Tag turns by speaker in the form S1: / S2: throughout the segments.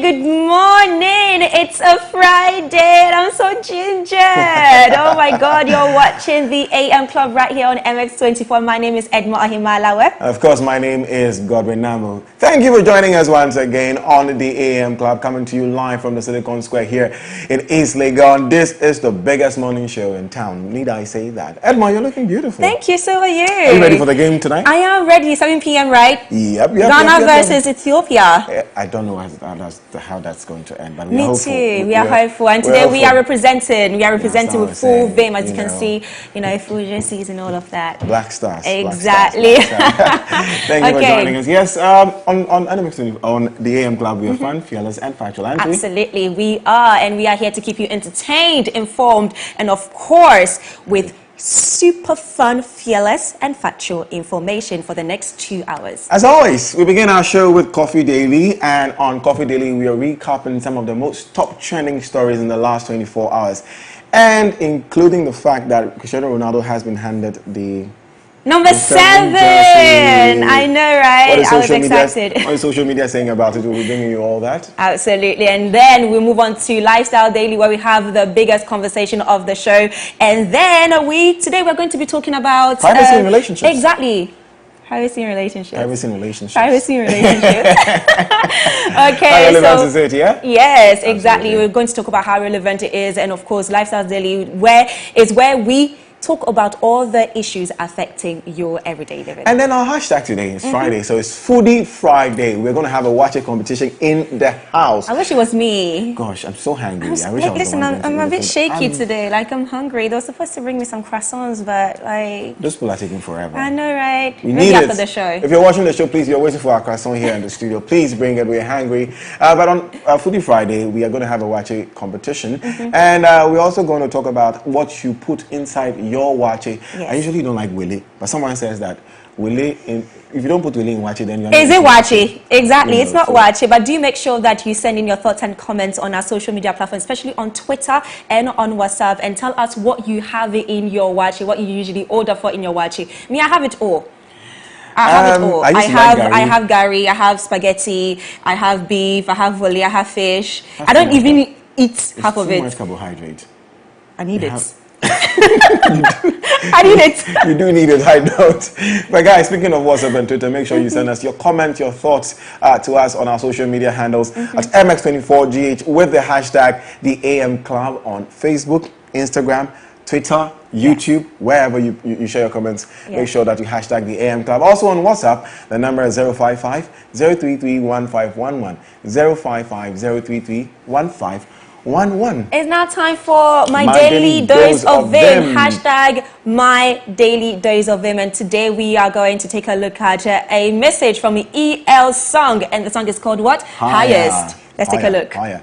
S1: Good morning. It's a Friday and I'm so gingered. Oh my God, you're watching the AM Club right here on MX24. My name is Edma Ahimalawe.
S2: Of course, my name is Godwin Namboh. Thank you for joining us once again on the AM Club, coming to you live from the Silicon Square here in East Legon. This is the biggest morning show in town. Need I say that? Edma, you're looking beautiful.
S1: Thank you, so are you.
S2: Are you ready for the game tonight?
S1: I am ready, 7 p.m., right?
S2: Yep.
S1: Ghana versus Ethiopia.
S2: I don't know how that's going to end, but
S1: we're hopeful. We are hopeful. And today we are representing. We are representing with full vim, as you can see, full jerseys and all of that.
S2: Black stars.
S1: Exactly.
S2: Black stars. Thank you for joining us. Yes, on the AM Club, we are fun, fearless, and factual.
S1: Absolutely, we are. And we are here to keep you entertained, informed, and of course, with super fun, fearless, and factual information for the next 2 hours.
S2: As always, we begin our show with Coffee Daily, and on Coffee Daily, we are recapping some of the most top trending stories in the last 24 hours, and including the fact that Cristiano Ronaldo has been handed the
S1: Number 7! I know, right? I was excited.
S2: What is social media saying about it? We'll be bringing you all that.
S1: Absolutely. And then we move on to Lifestyle Daily, where we have the biggest conversation of the show. And then today we're going to be talking about
S2: privacy in relationships.
S1: Exactly. Privacy in relationships.
S2: Privacy in relationships.
S1: Privacy in relationships. Okay.
S2: How relevant is it, yeah?
S1: Yes, exactly. Absolutely. We're going to talk about how relevant it is. And of course, Lifestyle Daily, where we talk about all the issues affecting your everyday living.
S2: And then our hashtag today is Friday, so it's Foodie Friday. We're going to have a watch it competition in the house.
S1: I wish it was me.
S2: Gosh, I'm so hungry.
S1: I'm a bit shaky today. Like, I'm hungry. They were supposed to bring me some croissants, but like...
S2: Those people are taking forever.
S1: I know, right?
S2: Maybe
S1: after the show.
S2: If you're watching the show, please, you're waiting for our croissant here in the studio. Please bring it. We're hungry. But on Foodie Friday, we are going to have a watch it competition. And we're also going to talk about what you put inside your watch it. Yes. I usually don't like Willy, but someone says that Willy, if you don't put Willy in Wachi, then you're not...
S1: Is it Wachi? Exactly, it's not Wachi, but do make sure that you send in your thoughts and comments on our social media platforms, especially on Twitter and on WhatsApp, and tell us what you have in your Wachi, what you usually order for in your Wachi. Me, I have it all. I have it all. I have Gary, I have spaghetti, I have beef, I have Willy, I have fish. I don't even eat half of it.
S2: Too much carbohydrate.
S1: I need it. I need it.
S2: You do need it, I don't. But guys, speaking of WhatsApp and Twitter, make sure you send us your comments, your thoughts to us on our social media handles at MX24GH with the hashtag the AM Club on Facebook, Instagram, Twitter, YouTube, wherever you share your comments. Make sure that you hashtag the AM Club. Also on WhatsApp, the number is 055-033-1511, 055-033-1511.
S1: It's now time for my daily dose of Vim. Hashtag my daily dose of Vim. And today we are going to take a look at a message from the EL song. And the song is called what? Highest. Let's take a look.
S2: Higher.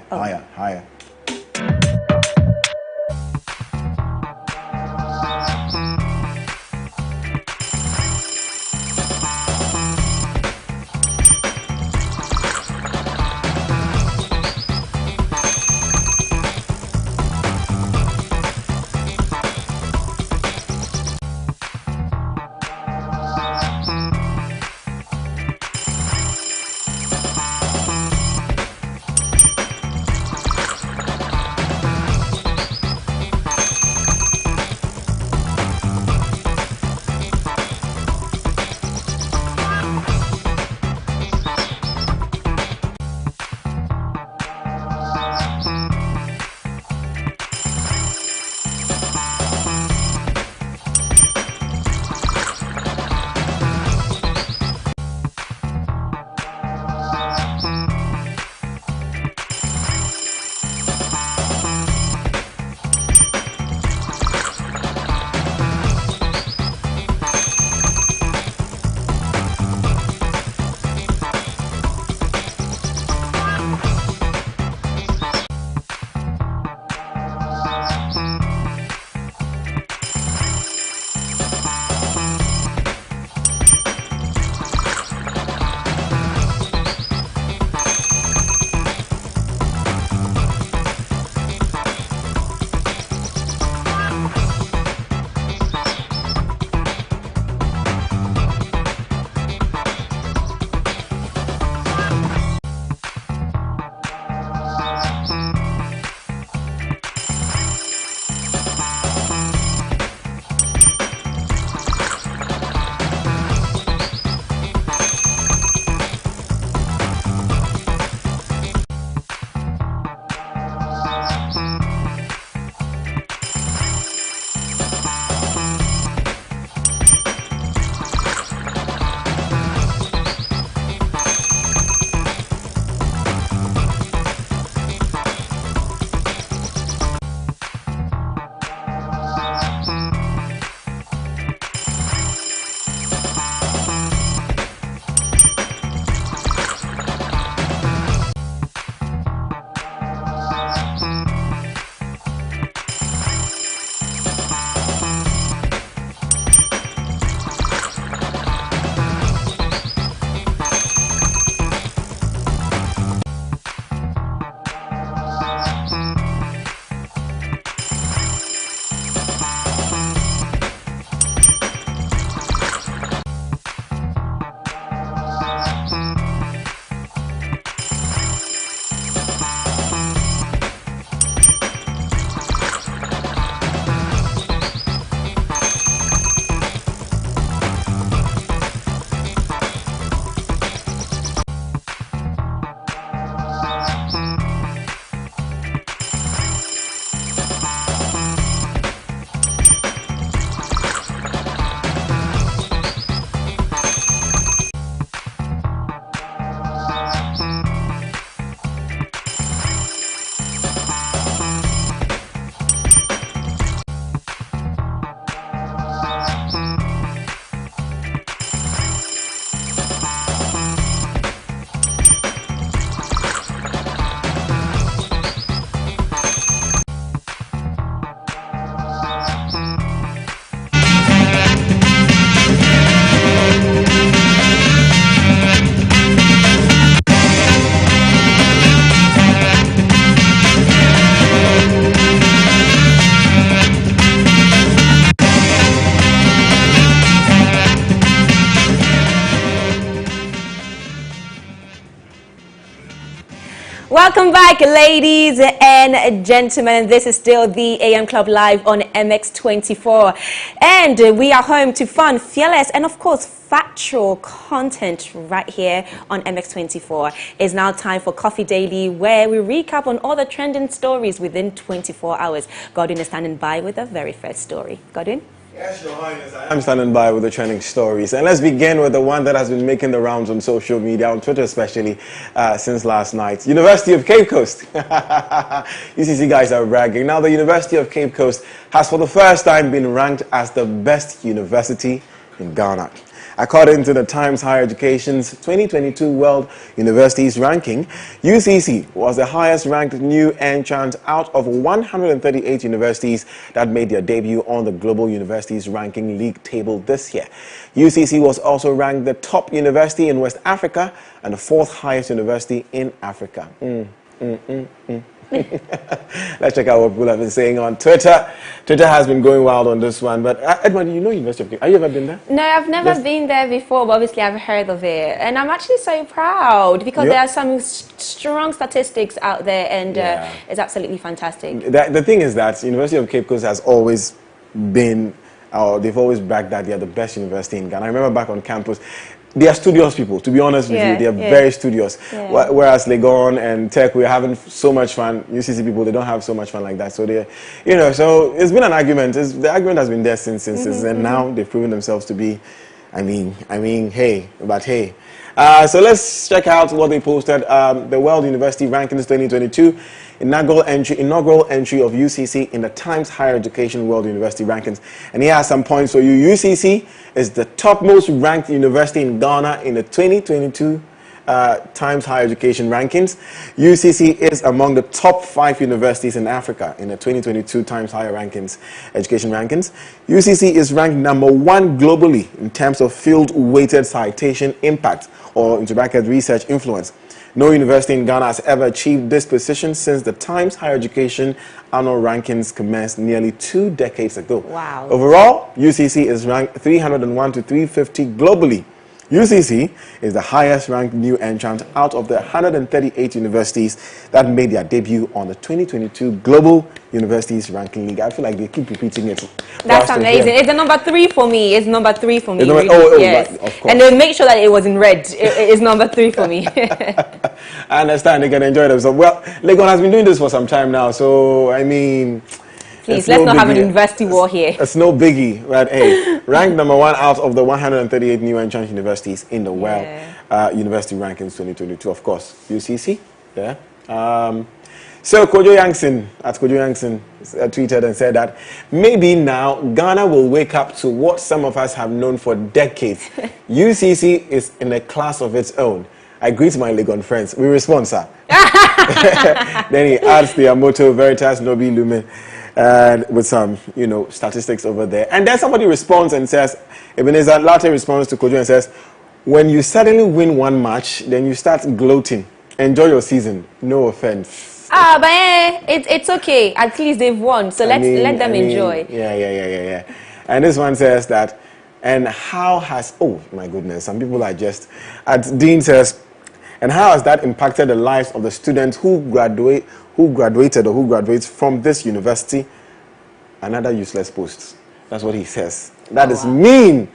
S1: Welcome back, ladies and gentlemen. This is still the AM Club live on MX24. And we are home to fun, fearless, and of course, factual content right here on MX24. It's now time for Coffee Daily, where we recap on all the trending stories within 24 hours. Godwin is standing by with the very first story. Godwin?
S2: Yes, Your Highness, I'm standing by with the trending stories. And let's begin with the one that has been making the rounds on social media, on Twitter especially, since last night. University of Cape Coast. UCC guys are bragging. Now, the University of Cape Coast has for the first time been ranked as the best university in Ghana. According to the Times Higher Education's 2022 World Universities Ranking, UCC was the highest ranked new entrant out of 138 universities that made their debut on the Global Universities Ranking League table this year. UCC was also ranked the top university in West Africa and the fourth highest university in Africa. Let's check out what people have been saying on Twitter. Twitter has been going wild on this one. But Edma, do you know University of Cape? Have you ever been there?
S1: No, I've never been there before, but obviously I've heard of it. And I'm actually so proud because there are some strong statistics out there, and it's absolutely fantastic.
S2: The thing is that University of Cape Coast has always been, they've always bragged that they are the best university in Ghana. I remember back on campus, they are studious people, to be honest with you. They are very studious. Whereas Legon and Tech, we're having so much fun. UCC people, they don't have so much fun like that. So they, so it's been an argument. The argument has been there since, and now they've proven themselves to be, I mean, hey. So let's check out what they posted. The World University Rankings 2022 inaugural entry of UCC in the Times Higher Education World University Rankings. And here are some points for you. UCC is the topmost ranked university in Ghana in the 2022 Times Higher Education Rankings. UCC is among the top 5 universities in Africa in the 2022 Times Higher Education Rankings. UCC is ranked #1 globally in terms of field-weighted citation impact, or into bracket research influence. No university in Ghana has ever achieved this position since the Times Higher Education annual rankings commenced nearly 2 decades ago.
S1: Wow.
S2: Overall, UCC is ranked 301 to 350 globally. UCC is the highest ranked new entrant out of the 138 universities that made their debut on the 2022 Global Universities Ranking League. I feel like they keep repeating it.
S1: That's amazing. It's the number 3 for me. It's number 3 for me.
S2: Really.
S1: Yes.
S2: Right, of course.
S1: And they make sure that it was in red. It's number 3 for me.
S2: I understand they can enjoy themselves. Well, Legon has been doing this for some time now, so I mean,
S1: please, let's not have an university war here.
S2: It's no biggie, right? Hey, ranked #1 out of the 138 new entrant universities in the World University Rankings 2022. Of course, UCC there. So Kojo Yankson tweeted and said that maybe now Ghana will wake up to what some of us have known for decades. UCC is in a class of its own. I greet my Legon friends. We respond, sir. Then he adds the motto Veritas Nobi Lumen. With some, statistics over there. And then somebody responds and says, Ebenezer Latte responds to Kojo and says, when you suddenly win one match, then you start gloating. Enjoy your season. No offense.
S1: But it's okay. At least they've won. So let them enjoy.
S2: Yeah. And this one says that, and how has, oh my goodness, some people are just, Dean says, and how has that impacted the lives of the students who graduated or who graduates from this university? Another useless post. That's what he says. That is mean.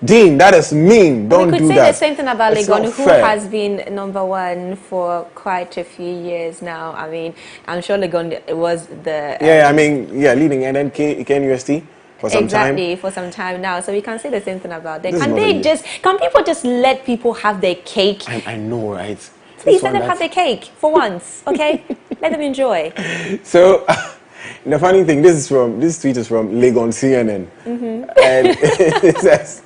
S2: Dean, that is mean. Don't do that.
S1: We could say the same thing about Legon, who
S2: fair.
S1: has been #1 for quite a few years now. I mean, I'm sure Legon was the...
S2: leading, and then KNUST for some time.
S1: Exactly, for some time now. So we can say the same thing about them. Can people just let people have their cake?
S2: I know, right?
S1: Please let them have their cake for once, okay? Let them enjoy.
S2: So, the funny thing, this tweet is from Legon CNN. And it says,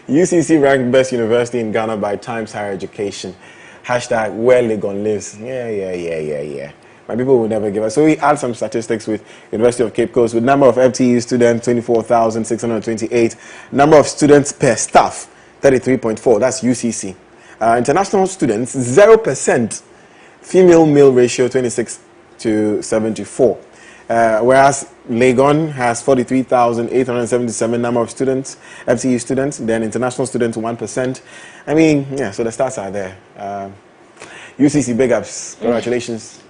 S2: UCC ranked best university in Ghana by Times Higher Education. # where Legon lives. Yeah. My people will never give us. So we add some statistics with University of Cape Coast with number of FTE students, 24,628. Number of students per staff, 33.4. That's UCC. International students, 0%. Female-male ratio, 26 to 74. Whereas Legon has 43,877 number of students, FTE students, then international students 1%. I mean, yeah, so the stats are there. UCC, big ups. Congratulations.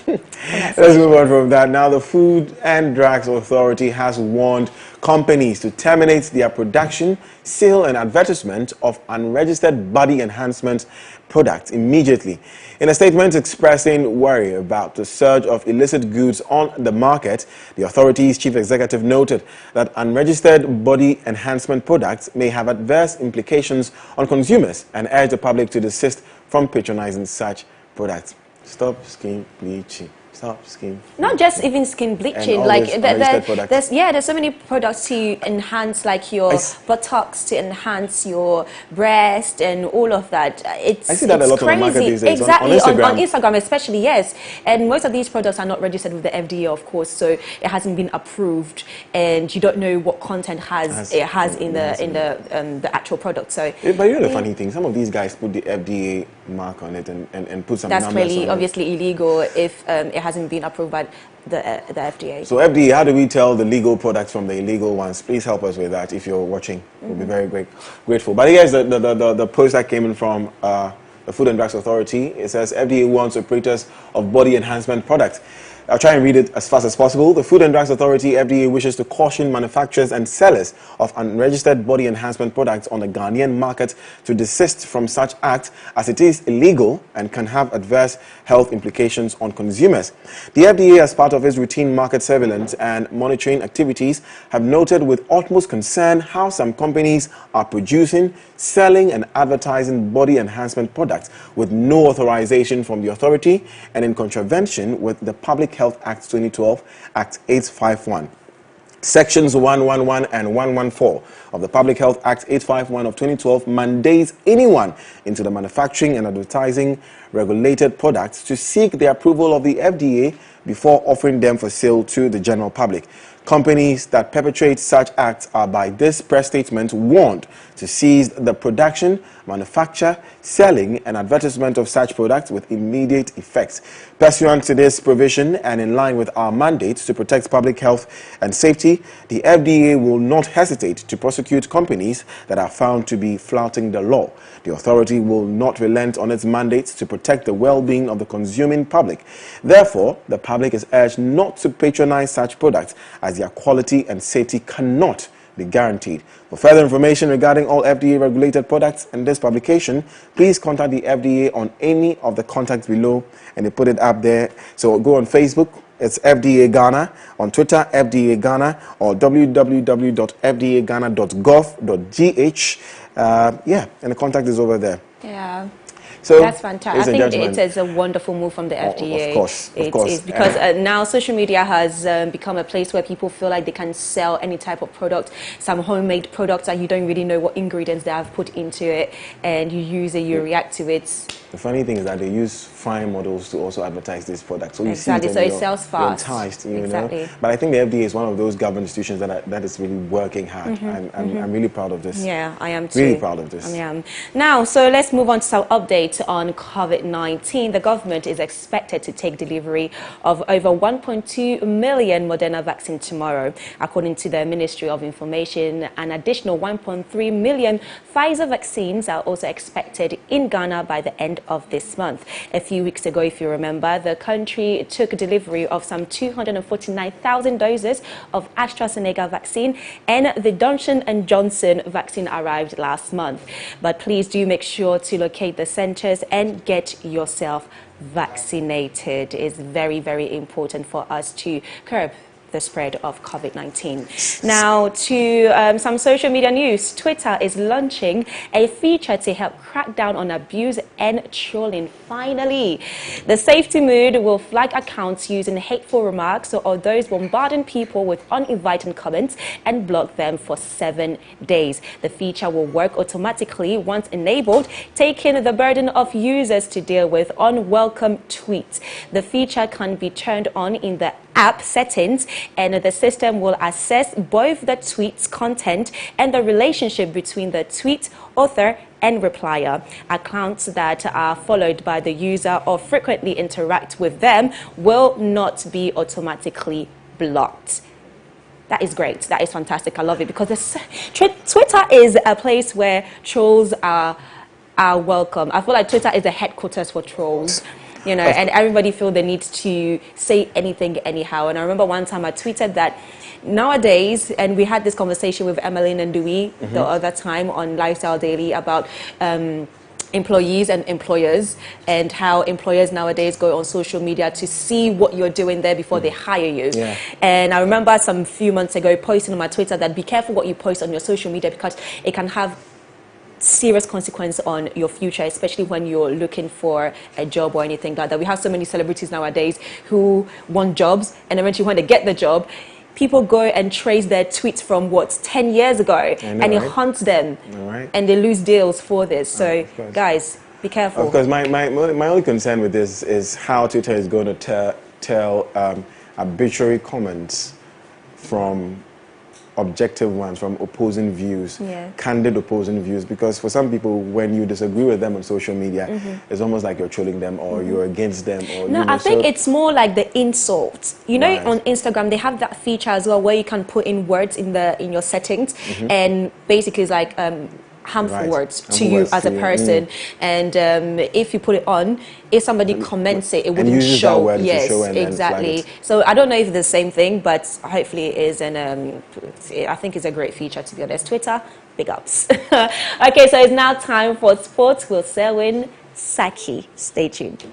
S2: Let's move on from that. Now, the Food and Drugs Authority has warned companies to terminate their production, sale, and advertisement of unregistered body enhancement products immediately. In a statement expressing worry about the surge of illicit goods on the market, the authority's chief executive noted that unregistered body enhancement products may have adverse implications on consumers and urged the public to desist from patronizing such products. Stop skin bleaching. Stop skin.
S1: Not just even skin bleaching. Like there's so many products to enhance, like your buttocks, to enhance your breast, and all of that. I
S2: see that a lot on the market these days.
S1: Exactly,
S2: on Instagram.
S1: On Instagram especially, yes. And most of these products are not registered with the FDA, of course, so it hasn't been approved, and you don't know what content it has in the actual product. So,
S2: but you know the funny thing, some of these guys put the FDA mark on it and put some numbers on it.
S1: That's clearly, obviously illegal if it hasn't been approved by the FDA.
S2: So FDA, how do we tell the legal products from the illegal ones? Please help us with that if you're watching. We'll be very grateful. But here's the post that came in from the Food and Drugs Authority. It says FDA warns operators of body enhancement products. I'll try and read it as fast as possible. The Food and Drugs Authority, FDA, wishes to caution manufacturers and sellers of unregistered body enhancement products on the Ghanaian market to desist from such acts, as it is illegal and can have adverse health implications on consumers. The FDA, as part of its routine market surveillance and monitoring activities, have noted with utmost concern how some companies are producing, selling and advertising body enhancement products with no authorization from the authority and in contravention with the Public Health Act 2012, Act 851. Sections 111 and 114 of the Public Health Act 851 of 2012 mandates anyone into the manufacturing and advertising regulated products to seek the approval of the FDA before offering them for sale to the general public. Companies that perpetrate such acts are by this press statement warned to cease the production, manufacture, selling and advertisement of such products with immediate effect. Pursuant to this provision and in line with our mandate to protect public health and safety, the FDA will not hesitate to prosecute companies that are found to be flouting the law. The authority will not relent on its mandate to protect the well-being of the consuming public. Therefore, the public is urged not to patronize such products, as their quality and safety cannot be guaranteed. For further information regarding all FDA-regulated products and this publication, please contact the FDA on any of the contacts below, and they put it up there. So go on Facebook, it's FDA Ghana, on Twitter, FDA Ghana, or www.fdaghana.gov.gh. And the contact is over there.
S1: Yeah.
S2: So,
S1: that's fantastic. I think it is a wonderful move from the FDA.
S2: Of course.
S1: It is because now social media has become a place where people feel like they can sell any type of product, some homemade products that you don't really know what ingredients they have put into it, and you use it, you react to it.
S2: The funny thing is that they use fine models to also advertise this product. So you
S1: exactly.
S2: see it,
S1: so it sells fast.
S2: You're enticed, you
S1: exactly.
S2: know. But I think the FDA is one of those government institutions that is really working hard. I'm really proud of this.
S1: Yeah, I am too.
S2: Really proud of this.
S1: I am. Now, so let's move on to some updates on COVID-19. The government is expected to take delivery of over 1.2 million Moderna vaccine tomorrow. According to the Ministry of Information, an additional 1.3 million Pfizer vaccines are also expected in Ghana by the end of this month. A few weeks ago, if you remember, the country took delivery of some 249,000 doses of AstraZeneca vaccine, and the Johnson & Johnson vaccine arrived last month. But please do make sure to locate the centers and get yourself vaccinated. It's very, very important for us to curb the spread of COVID-19. Now to some social media news. Twitter is launching a feature to help crack down on abuse and trolling. Finally, the safety mode will flag accounts using hateful remarks or those bombarding people with uninvited comments and block them for 7 days. The feature will work automatically once enabled, taking the burden of users to deal with unwelcome tweets. The feature can be turned on in the app settings, and the system will assess both the tweet's content and the relationship between the tweet author and replier. Accounts that are followed by the user or frequently interact with them will not be automatically blocked. That is great. That is fantastic. I love it because Twitter is a place where trolls are are welcome. I feel like Twitter is the headquarters for trolls. You know, and everybody feel the need to say anything anyhow. And I remember one time I tweeted that nowadays, and we had this conversation with Emmeline and Dewey the other time on Lifestyle Daily about employees and employers, and how employers nowadays go on social media to see what you're doing there before they hire you.
S2: Yeah.
S1: And I remember some few months ago posting on my Twitter that be careful what you post on your social media, because it can have serious consequence on your future, especially when you're looking for a job or anything like that. We have so many celebrities nowadays who want jobs, and eventually when they get the job, people go and trace their tweets from 10 years ago, and it haunts them, and they lose deals for this. So guys, be careful.
S2: Of course, my only concern with this is how Twitter is going to tell arbitrary comments from objective ones, from opposing views, candid opposing views, because for some people, when you disagree with them on social media, it's almost like you're trolling them, or you're against them, or
S1: no, I think it's more like the insult. You know, on Instagram they have that feature as well where you can put in words in your settings, and basically it's like harmful words to you as a person, and if you put it on, if somebody comments it wouldn't show. Yes, exactly. So I don't know if it's the same thing, but hopefully it is, and I think it's a great feature, to be honest. Twitter, big ups. Okay, so it's now time for sports with Selwyn Saki. Stay tuned.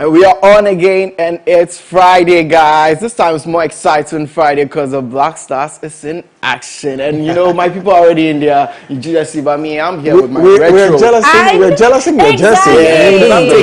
S3: We are on again, and it's Friday, guys. This time it's more exciting Friday because the Black Stars is in action. And you know, my people are already in there. You just see by me, I'm here with my retro.
S2: We're jealousing your jersey.
S1: Exactly.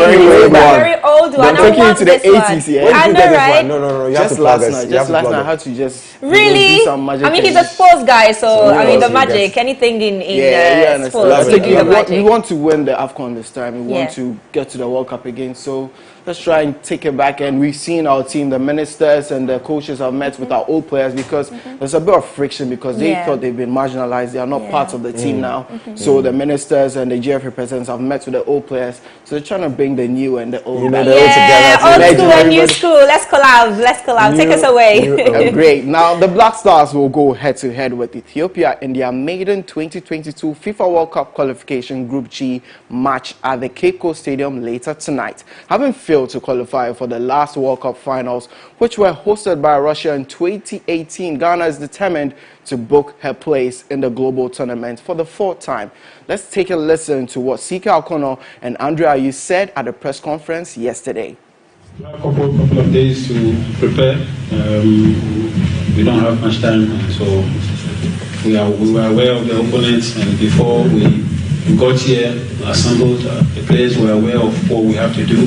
S1: Very old one.
S3: I'm taking you to the 80s, yeah.
S1: I know, right?
S2: No, you
S3: just
S2: have to
S3: last
S2: plug
S3: night.
S2: us.
S3: Just last night, I had to just
S1: really.
S3: Do some magic.
S1: I mean, he's a sports guy, so I mean, the magic, anything in sports.
S3: We want to win the AFCON this time. We want to get to the World Cup again. So let's try and take it back. And we've seen our team, the ministers and the coaches have met with our old players, because there's a bit of friction, because they thought they've been marginalized. They are not part of the team now. So the ministers and the GF representatives have met with the old players. So they're trying to bring the new and the old back.
S1: Old school and new school. Let's collab. Take us away.
S3: Great. Now, the Black Stars will go head-to-head with Ethiopia in their maiden 2022 FIFA World Cup qualification Group G match at the Cape Coast Stadium later tonight. Having failed to qualify for the last World Cup finals, which were hosted by Russia in 2018, Ghana is determined to book her place in the global tournament for the fourth time. Let's take a listen to what Sika Okono and Andrea Ayew said at the press conference yesterday.
S4: A couple of days to prepare. We don't have much time, so we were aware of the opponents, and before we got here, assembled, the players were aware of what we have to do.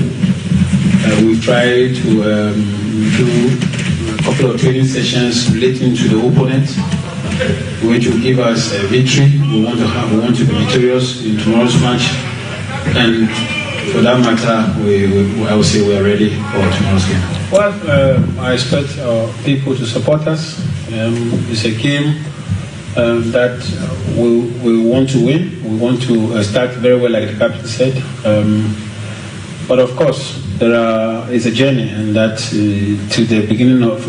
S4: We've tried to do a couple of training sessions relating to the opponent, which will give us a victory. We want to be victorious in tomorrow's match, and for that matter, I would say we are ready for tomorrow's game. Well, I expect people to support us. It's a game that we want to win. We want to start very well, like the captain said. But of course, is a journey, and that from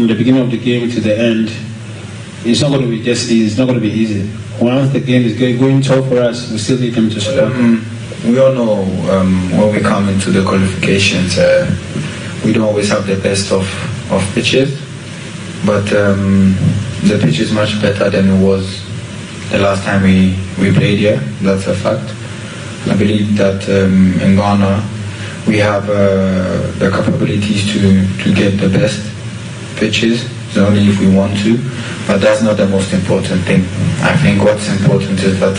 S4: the beginning of the game to the end, it's not going to be it's not going to be easy. Once the game is going tough for us, we still need them to support.
S5: We all know when we come into the qualifications, we don't always have the best of pitches, but the pitch is much better than it was the last time we played here. That's a fact. I believe that in Ghana we have the capabilities to get the best pitches. It's only if we want to, but that's not the most important thing. I think what's important is that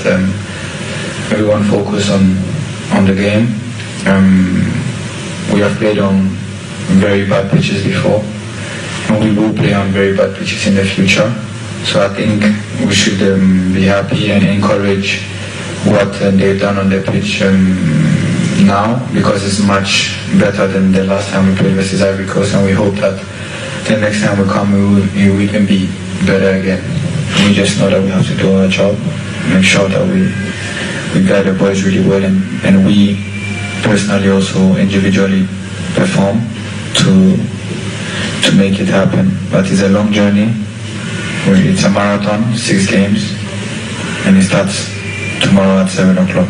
S5: everyone focus on the game. We have played on very bad pitches before, and we will play on very bad pitches in the future. So I think we should be happy and encourage what they've done on the pitch now, because it's much better than the last time we played versus Ivory Coast, and we hope that the next time we come we can be better again. We just know that we have to do our job, make sure that we guide the boys really well, and we personally also individually perform to make it happen. But it's a long journey. It's a marathon, 6 games, and it starts tomorrow at 7 o'clock.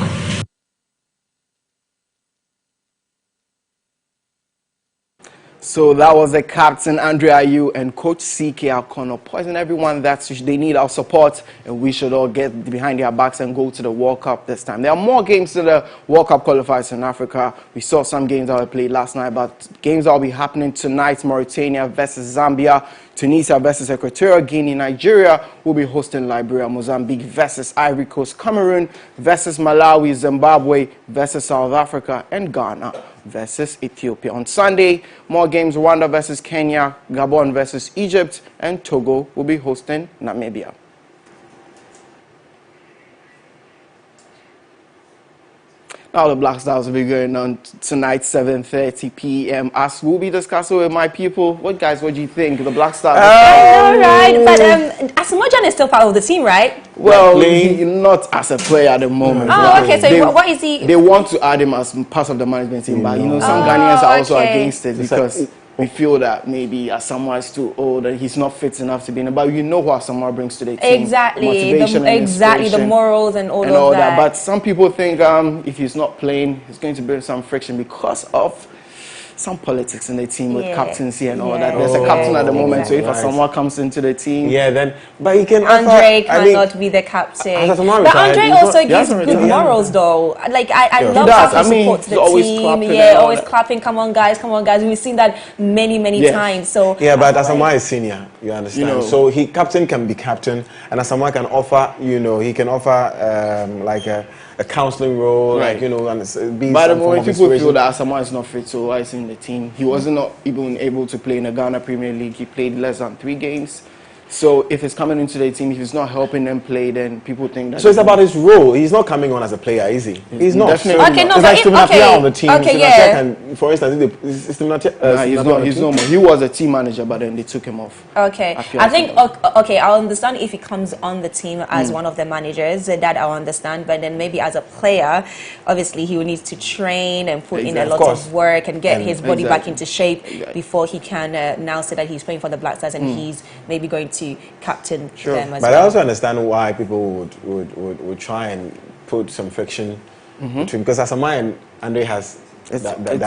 S3: So that was the captain, Andre Ayew, and Coach CK Akono, poison everyone that they need our support, and we should all get behind their backs and go to the World Cup this time. There are more games to the World Cup qualifiers in Africa. We saw some games that were played last night, but games that will be happening tonight: Mauritania versus Zambia, Tunisia versus Equatorial Guinea, Nigeria will be hosting Liberia, Mozambique versus Ivory Coast, Cameroon versus Malawi, Zimbabwe versus South Africa, and Ghana versus Ethiopia. On Sunday, more games: Rwanda versus Kenya, Gabon versus Egypt, and Togo will be hosting Namibia. Now the Black Stars will be going on tonight, 7:30 p.m. As we'll be discussing with my people. What do you think? The Black Stars.
S1: All right, but Asamoah is still part of the team, right?
S3: Well, not as a player at the moment.
S1: Oh, okay. So what is he?
S3: They want to add him as part of the management team, but some Ghanaians are also against it because we feel that maybe Asamoah is too old and he's not fit enough to be in it. But you know what Asamoah brings to the team.
S1: Exactly. The morals and all of that.
S3: But some people think if he's not playing, he's going to bring some friction because of some politics in the team with captaincy and all that. There's a captain at the moment, so if Asamoah comes into the team,
S2: but he can.
S1: Andre cannot be the captain. But Andre also gives good morals, though. Like I love how he supports the team. Always clapping. Come on, guys. We've seen that many times. So
S2: but Asamoah is senior. You understand? So captain can be captain, and Asamoah can offer. He can offer like a counseling role,
S3: right.
S2: And be.
S3: By the moment people feel that Asamoah is not fit, so why is he in the team? He wasn't not even able to play in the Ghana Premier League. He played less than 3 games. So if he's coming into the team, if he's not helping them play, then people think that.
S2: So it's about his role. He's not coming on as a player, is he? He's not.
S3: Definitely
S1: okay,
S3: not.
S1: no, but
S2: It's like on the team.
S1: For
S2: instance,
S3: he's no more. He was a team manager, but then they took him off.
S1: Okay, I think I'll understand if he comes on the team as one of the managers. That I'll understand. But then maybe as a player, obviously he will need to train and put in a lot of work and get his body back into shape before he can now say that he's playing for the Black Stars and he's maybe going to captain them as well.
S2: But I also understand why people would try and put some friction between, because Asamoah and Andre has that thing, they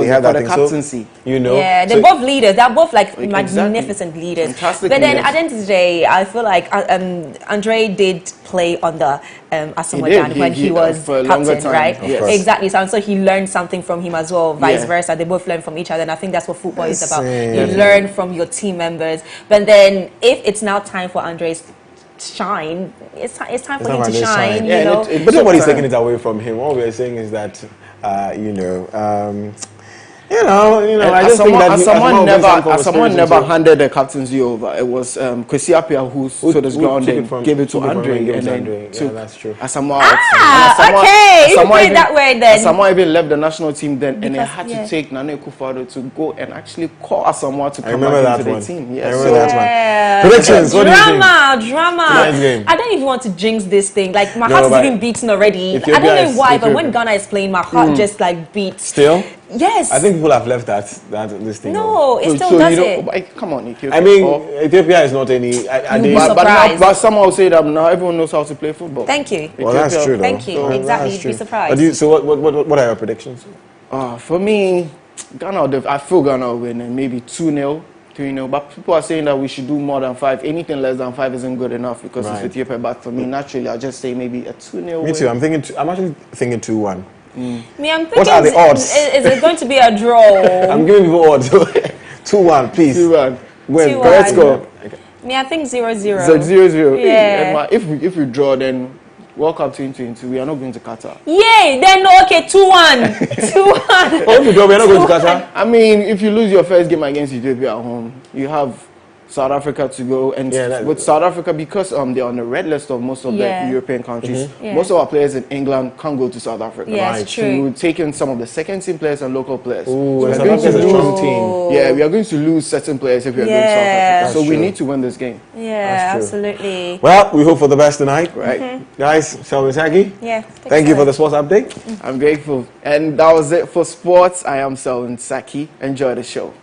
S2: have that thing.
S3: Captaincy.
S1: They're both leaders. They're both like magnificent leaders.
S3: Fantastic
S1: but then
S3: leaders.
S1: at the end of the day, I feel like Andre did play under Asamoah when he was captain, right?
S3: Yes.
S1: Exactly. So he learned something from him as well, vice versa. They both learn from each other, and I think that's what football is about. You learn from your team members. But then if it's now time for Andre's shine, it's time for him to shine.
S2: But nobody's taking it away from him. All we're saying is that I just think that
S3: someone never handed the captaincy over. It was Kwesi Appiah who stood his ground and gave it to Andre, and then took
S2: that's true.
S3: Asamoah.
S1: Okay, you put it that way then.
S3: Asamoah even left the national team then, and they had to take Nana Akufo-Addo to go and actually call Asamoah to come back into the team.
S2: Yes. I remember that one. Predictions, what do you think?
S1: Drama. I don't even want to jinx this thing. Like, my heart is even beaten already. I don't know why, but when Ghana is playing, my heart just like beats.
S2: Still?
S1: Yes.
S2: I think people have left this thing.
S1: No, it still does it.
S3: Come on, Ethiopia.
S2: I mean, Ethiopia is not any.
S3: But someone will say that now everyone knows how to play football.
S1: Thank you.
S2: Well, that's true, though.
S1: Thank you. Exactly. You'd be surprised.
S2: What are your predictions?
S3: For me, Ghana, I feel Ghana will win, and maybe 2-0. 3-0, but people are saying that we should do more than 5. Anything less than 5 isn't good enough because it's Ethiopia. But for me, naturally, I'll just say maybe a 2-0.
S2: Me too. I'm actually thinking 2-1.
S1: Me, I'm thinking.
S2: What are the odds?
S1: Is it going to be a draw?
S2: I'm giving people odds. 2-1, please.
S3: 2-1.
S2: Win.
S1: 2-1.
S2: Let's go.
S1: Okay. Me, I think 0-0.
S3: So 0-0.
S1: Yeah.
S3: If we draw, then World Cup 2022, we are not going to Qatar.
S1: Yay! Then okay, 2-1. 2-1.
S2: Oh, if we draw, we are not going to Qatar.
S3: I mean, if you lose your first game against Ethiopia at home, you have South Africa to go, and with South Africa, because they're on the red list of most of the European countries, most of our players in England can't go to South Africa.
S1: Yes, true.
S3: So we're taking some of the second-team players and local players.
S2: Ooh, South Africa's a strong team.
S3: Yeah, we are going to lose certain players if we are going to South Africa. So we need to win this game.
S1: Yeah, absolutely.
S2: Well, we hope for the best tonight, right? Guys, Selwyn Saki.
S1: Yeah.
S2: Thank you for the sports update.
S3: I'm grateful. And that was it for sports. I am Selwyn Saki. Enjoy the show.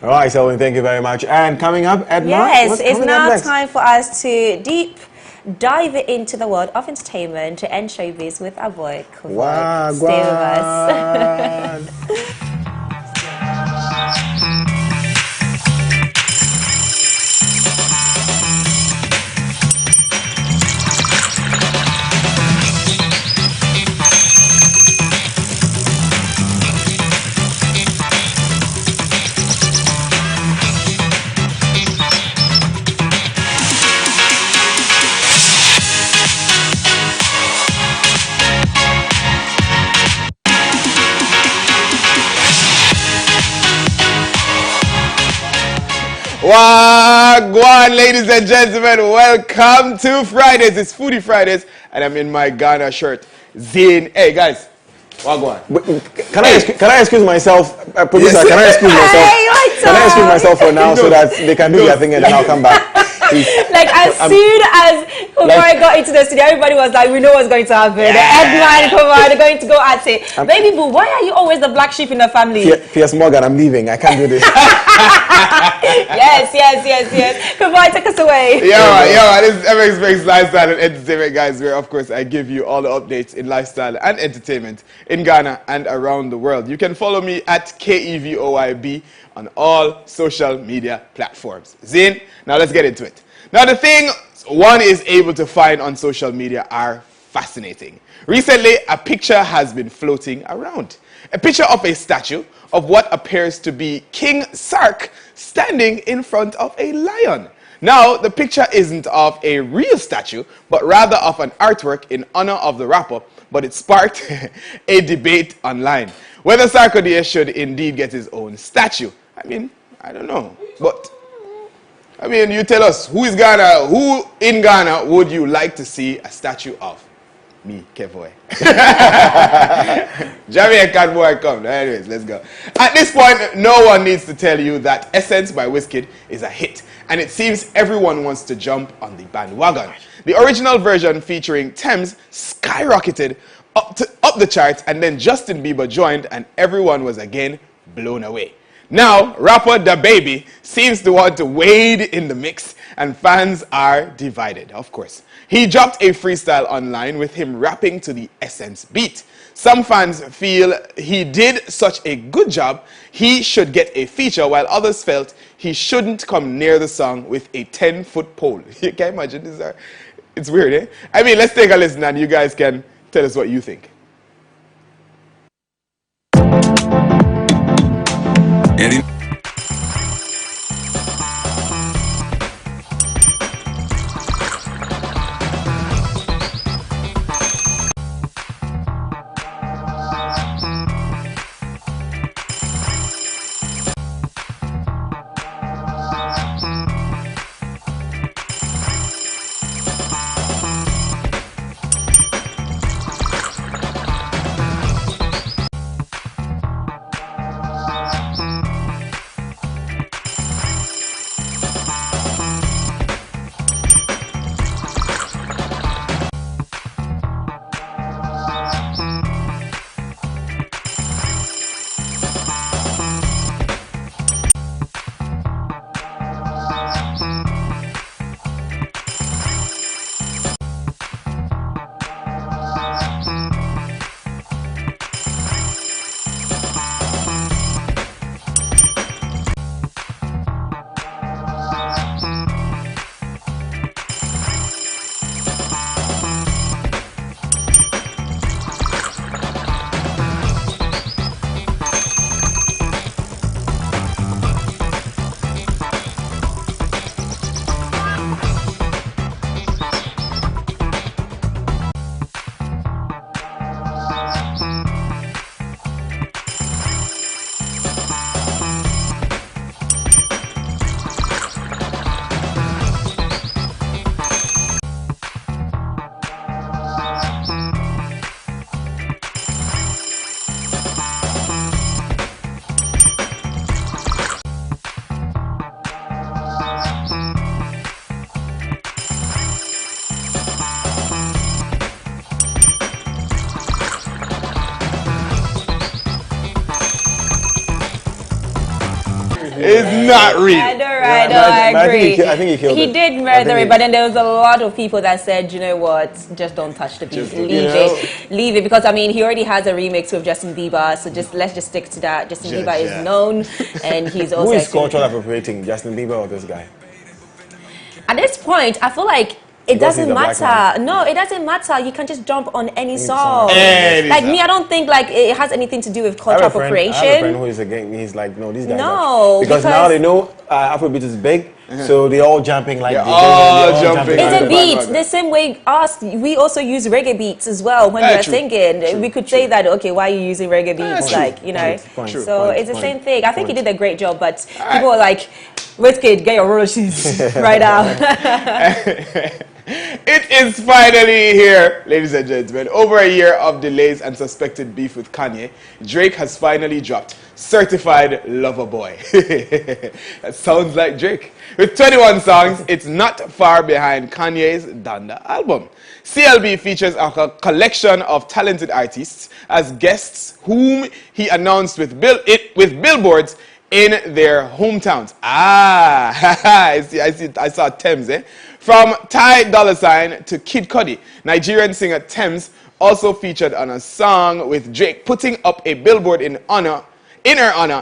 S2: All right, Selwyn, thank you very much. And coming up, Edma,
S1: yes, it's now time for us to dive into the world of entertainment and showbiz with our boy, Godwin. Stay with us.
S2: Wagwan, ladies and gentlemen, welcome to Fridays. It's Foodie Fridays, and I'm in my Ghana shirt. Zin. Hey guys, Wagwan. Can I excuse myself, producer? Yes. Can I excuse myself? Can I excuse myself for now so that they can do their thing and then I'll come back?
S1: Like as soon as Kumari got into the studio, everybody was like, "We know what's going to happen." Edma and Kumari, they're going to go at it. Baby boo, why are you always the black sheep in the family?
S2: P.S. Morgan, I'm leaving. I can't do this.
S1: yes. Kumari, take us away.
S2: Yeah, this is MX Makes Lifestyle and Entertainment, guys, where of course I give you all the updates in lifestyle and entertainment in Ghana and around the world. You can follow me at KEVOYB on all social media platforms. Zin, now let's get into it. Now the thing one is able to find on social media are fascinating. Recently, a picture has been floating around. A picture of a statue of what appears to be King Sark standing in front of a lion. Now, the picture isn't of a real statue, but rather of an artwork in honor of the rapper, but it sparked a debate online. Whether Sarkodie should indeed get his own statue. I mean, I don't know, but I mean, you tell us, who in Ghana would you like to see a statue of? Me, Kevoy. Jamaican boy, come. Anyways, let's go. At this point, no one needs to tell you that Essence by Wizkid is a hit, and it seems everyone wants to jump on the bandwagon. The original version featuring Thames skyrocketed up the charts, and then Justin Bieber joined, and everyone was again blown away. Now, rapper DaBaby seems to want to wade in the mix, and fans are divided, of course. He dropped a freestyle online with him rapping to the Essence beat. Some fans feel he did such a good job, he should get a feature, while others felt he shouldn't come near the song with a 10-foot pole. You can imagine this? It's weird, eh? I mean, let's take a listen and you guys can tell us what you think.
S3: It's not real.
S1: I know, right?
S2: Yeah,
S1: No,
S2: but
S1: I agree.
S2: I think he killed
S1: He
S2: it.
S1: did murder it, but then there was a lot of people that said, you know what, just don't touch the beat, leave it, because I mean he already has a remix with Justin Bieber, so let's just stick to that. Justin Bieber is known, and he's also
S2: who is cultural appropriating, Justin Bieber or this guy?
S1: At this point, I feel like it
S2: Because he's
S1: doesn't
S2: a black
S1: matter. No, it doesn't matter. You can just jump on any song.
S3: Any
S1: Like
S3: song.
S1: me, I don't think like it has anything to do with
S2: I
S1: cultural
S2: have a
S1: appropriation.
S2: friend who is against. He's like, no, these guys.
S1: No,
S2: because now they know Afrobeat is big, so they all jumping like.
S3: They're
S2: they-
S3: all
S2: they're
S3: jumping.
S1: It's
S3: Like
S1: a
S3: the
S1: beat.
S3: bandwagon.
S1: The same way we also use reggae beats as well when we're
S3: True.
S1: singing. We could say that, okay, why are you using reggae beats?
S3: True.
S1: Like, you know.
S2: Point,
S1: So
S2: point,
S1: it's the
S2: point,
S1: same thing. I think he
S2: point.
S1: did a great job, but people are like, wait, kid, get your royalties right now.
S3: It is finally here, ladies and gentlemen. Over a year of delays and suspected beef with Kanye, Drake has finally dropped Certified Lover Boy. That sounds like Drake. With 21 songs, it's not far behind Kanye's Donda album. CLB features a collection of talented artists as guests whom he announced with billboards in their hometowns. I saw Thames, eh? From Ty Dolla $ign to Kid Cudi, Nigerian singer Thames also featured on a song with Drake, putting up a billboard in her honor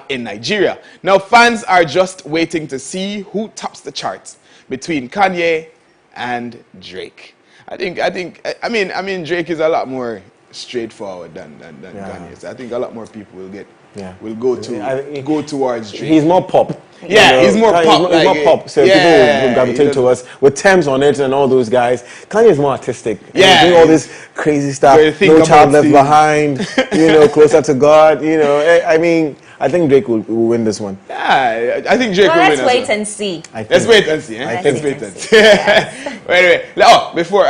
S3: in Nigeria. Now fans are just waiting to see who tops the charts between Kanye and Drake. I mean Drake is a lot more straightforward than Kanye. So I think a lot more people will go towards Drake.
S2: He's more pop.
S3: Yeah, he's more pop.
S2: He's more pop. So people will gravitate to us with Thames on it and all those guys. Kanye is more artistic.
S3: Yeah,
S2: doing all this crazy stuff. No Child Left Behind. Closer to God. I mean, I think Drake will win this one.
S3: Yeah, I think Drake will win.
S1: Let's wait and see.
S3: Let's wait and see. Let's wait and see. Anyway, before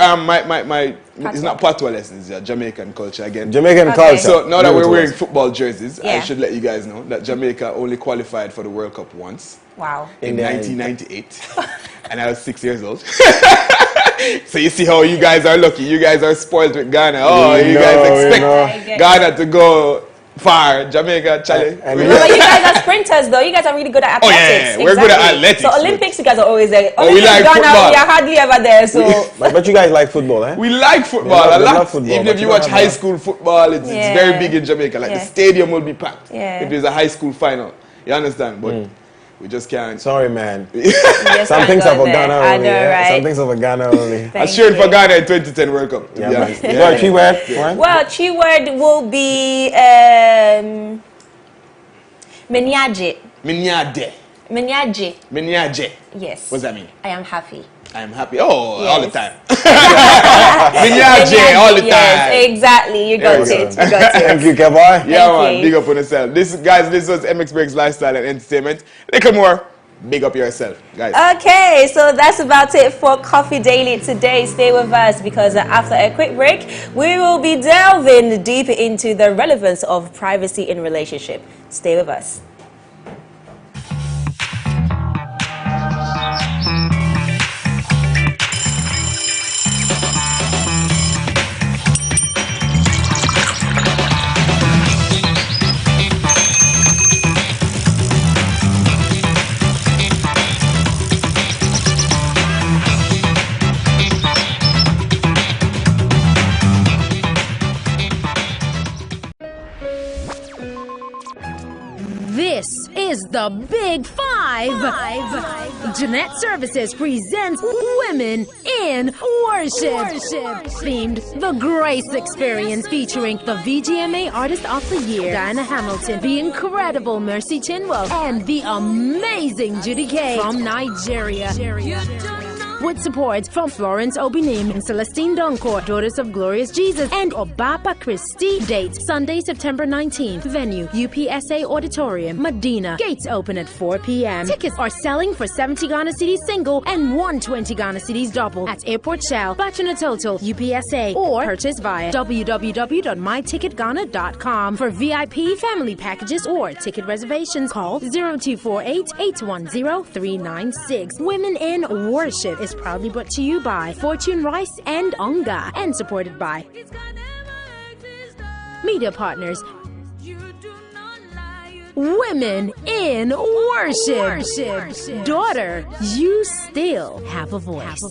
S3: it's not patois lessons, it's Jamaican culture again.
S2: Jamaican culture.
S3: So now that we're wearing football jerseys, I
S1: Yeah.
S3: should let you guys know that Jamaica only qualified for the World Cup once.
S1: Wow.
S3: In 1998. And I was 6 years old. So you see how you guys are lucky. You guys are spoiled with Ghana. You guys expect Ghana to go far. Jamaica, Chile.
S1: But you guys are sprinters, though. You guys are really good at athletics.
S3: Yeah, we're good at athletics.
S1: So Olympics, you guys are always there.
S3: we like
S1: Ghana,
S3: football.
S1: we are hardly ever there. So
S2: but you guys like football, eh?
S3: we like football a
S2: we
S3: lot.
S2: love football,
S3: Even
S2: but
S3: if
S2: you
S3: you watch
S2: don't
S3: high
S2: have
S3: school football, it's very big in Jamaica. Like the stadium will be packed if there's a high school final. You understand? But we just can't.
S2: Sorry, man.
S1: yes,
S2: Some things are for
S1: there.
S2: Ghana
S1: I
S2: only.
S1: know,
S2: Yeah?
S1: right?
S2: Some things are for Ghana only.
S3: I cheered for Ghana in 2010 World Cup.
S2: Yeah,
S3: Yeah.
S2: man. Well, keyword.
S1: Well, keyword will be Menyaje.
S3: Minyaje.
S1: Menyaje.
S3: Minyaje.
S1: Yes.
S3: What's that mean?
S1: I am happy.
S3: I am happy. Oh,
S1: Yes.
S3: all the time. Minyaje all the time.
S1: Yes, exactly. You got it. You got it.
S2: Thank you, Keboy.
S3: Yeah,
S1: Thank
S3: man.
S1: you.
S3: Big up on yourself. This was MX Breaks Lifestyle and Entertainment. Little more. Big up yourself, guys.
S1: Okay, so that's about it for Coffee Daily today. Stay with us because after a quick break, we will be delving deep into the relevance of privacy in relationship. Stay with us.
S6: This is the Big Five. Jeanette Services presents Women in Worship. Themed The Grace Experience, featuring the VGMA Artist of the Year, Diana Hamilton, the incredible Mercy Chinwell, and the amazing Judy Kay from Nigeria. With support from Florence Obinim and Celestine Donkor, Daughters of Glorious Jesus, and Obapa Christie. Date Sunday, September 19th. Venue UPSA Auditorium, Medina. Gates open at 4 p.m. Tickets are selling for 70 Ghana Cedis single and 120 Ghana Cedis double at Airport Shell, Bachelor Total, UPSA, or purchase via www.myticketghana.com. For VIP family packages or ticket reservations, call 0248-810-396. Women in Worship is proudly brought to you by Fortune Rice and Onga and supported by media partners women in worship. Daughter, you still have a voice.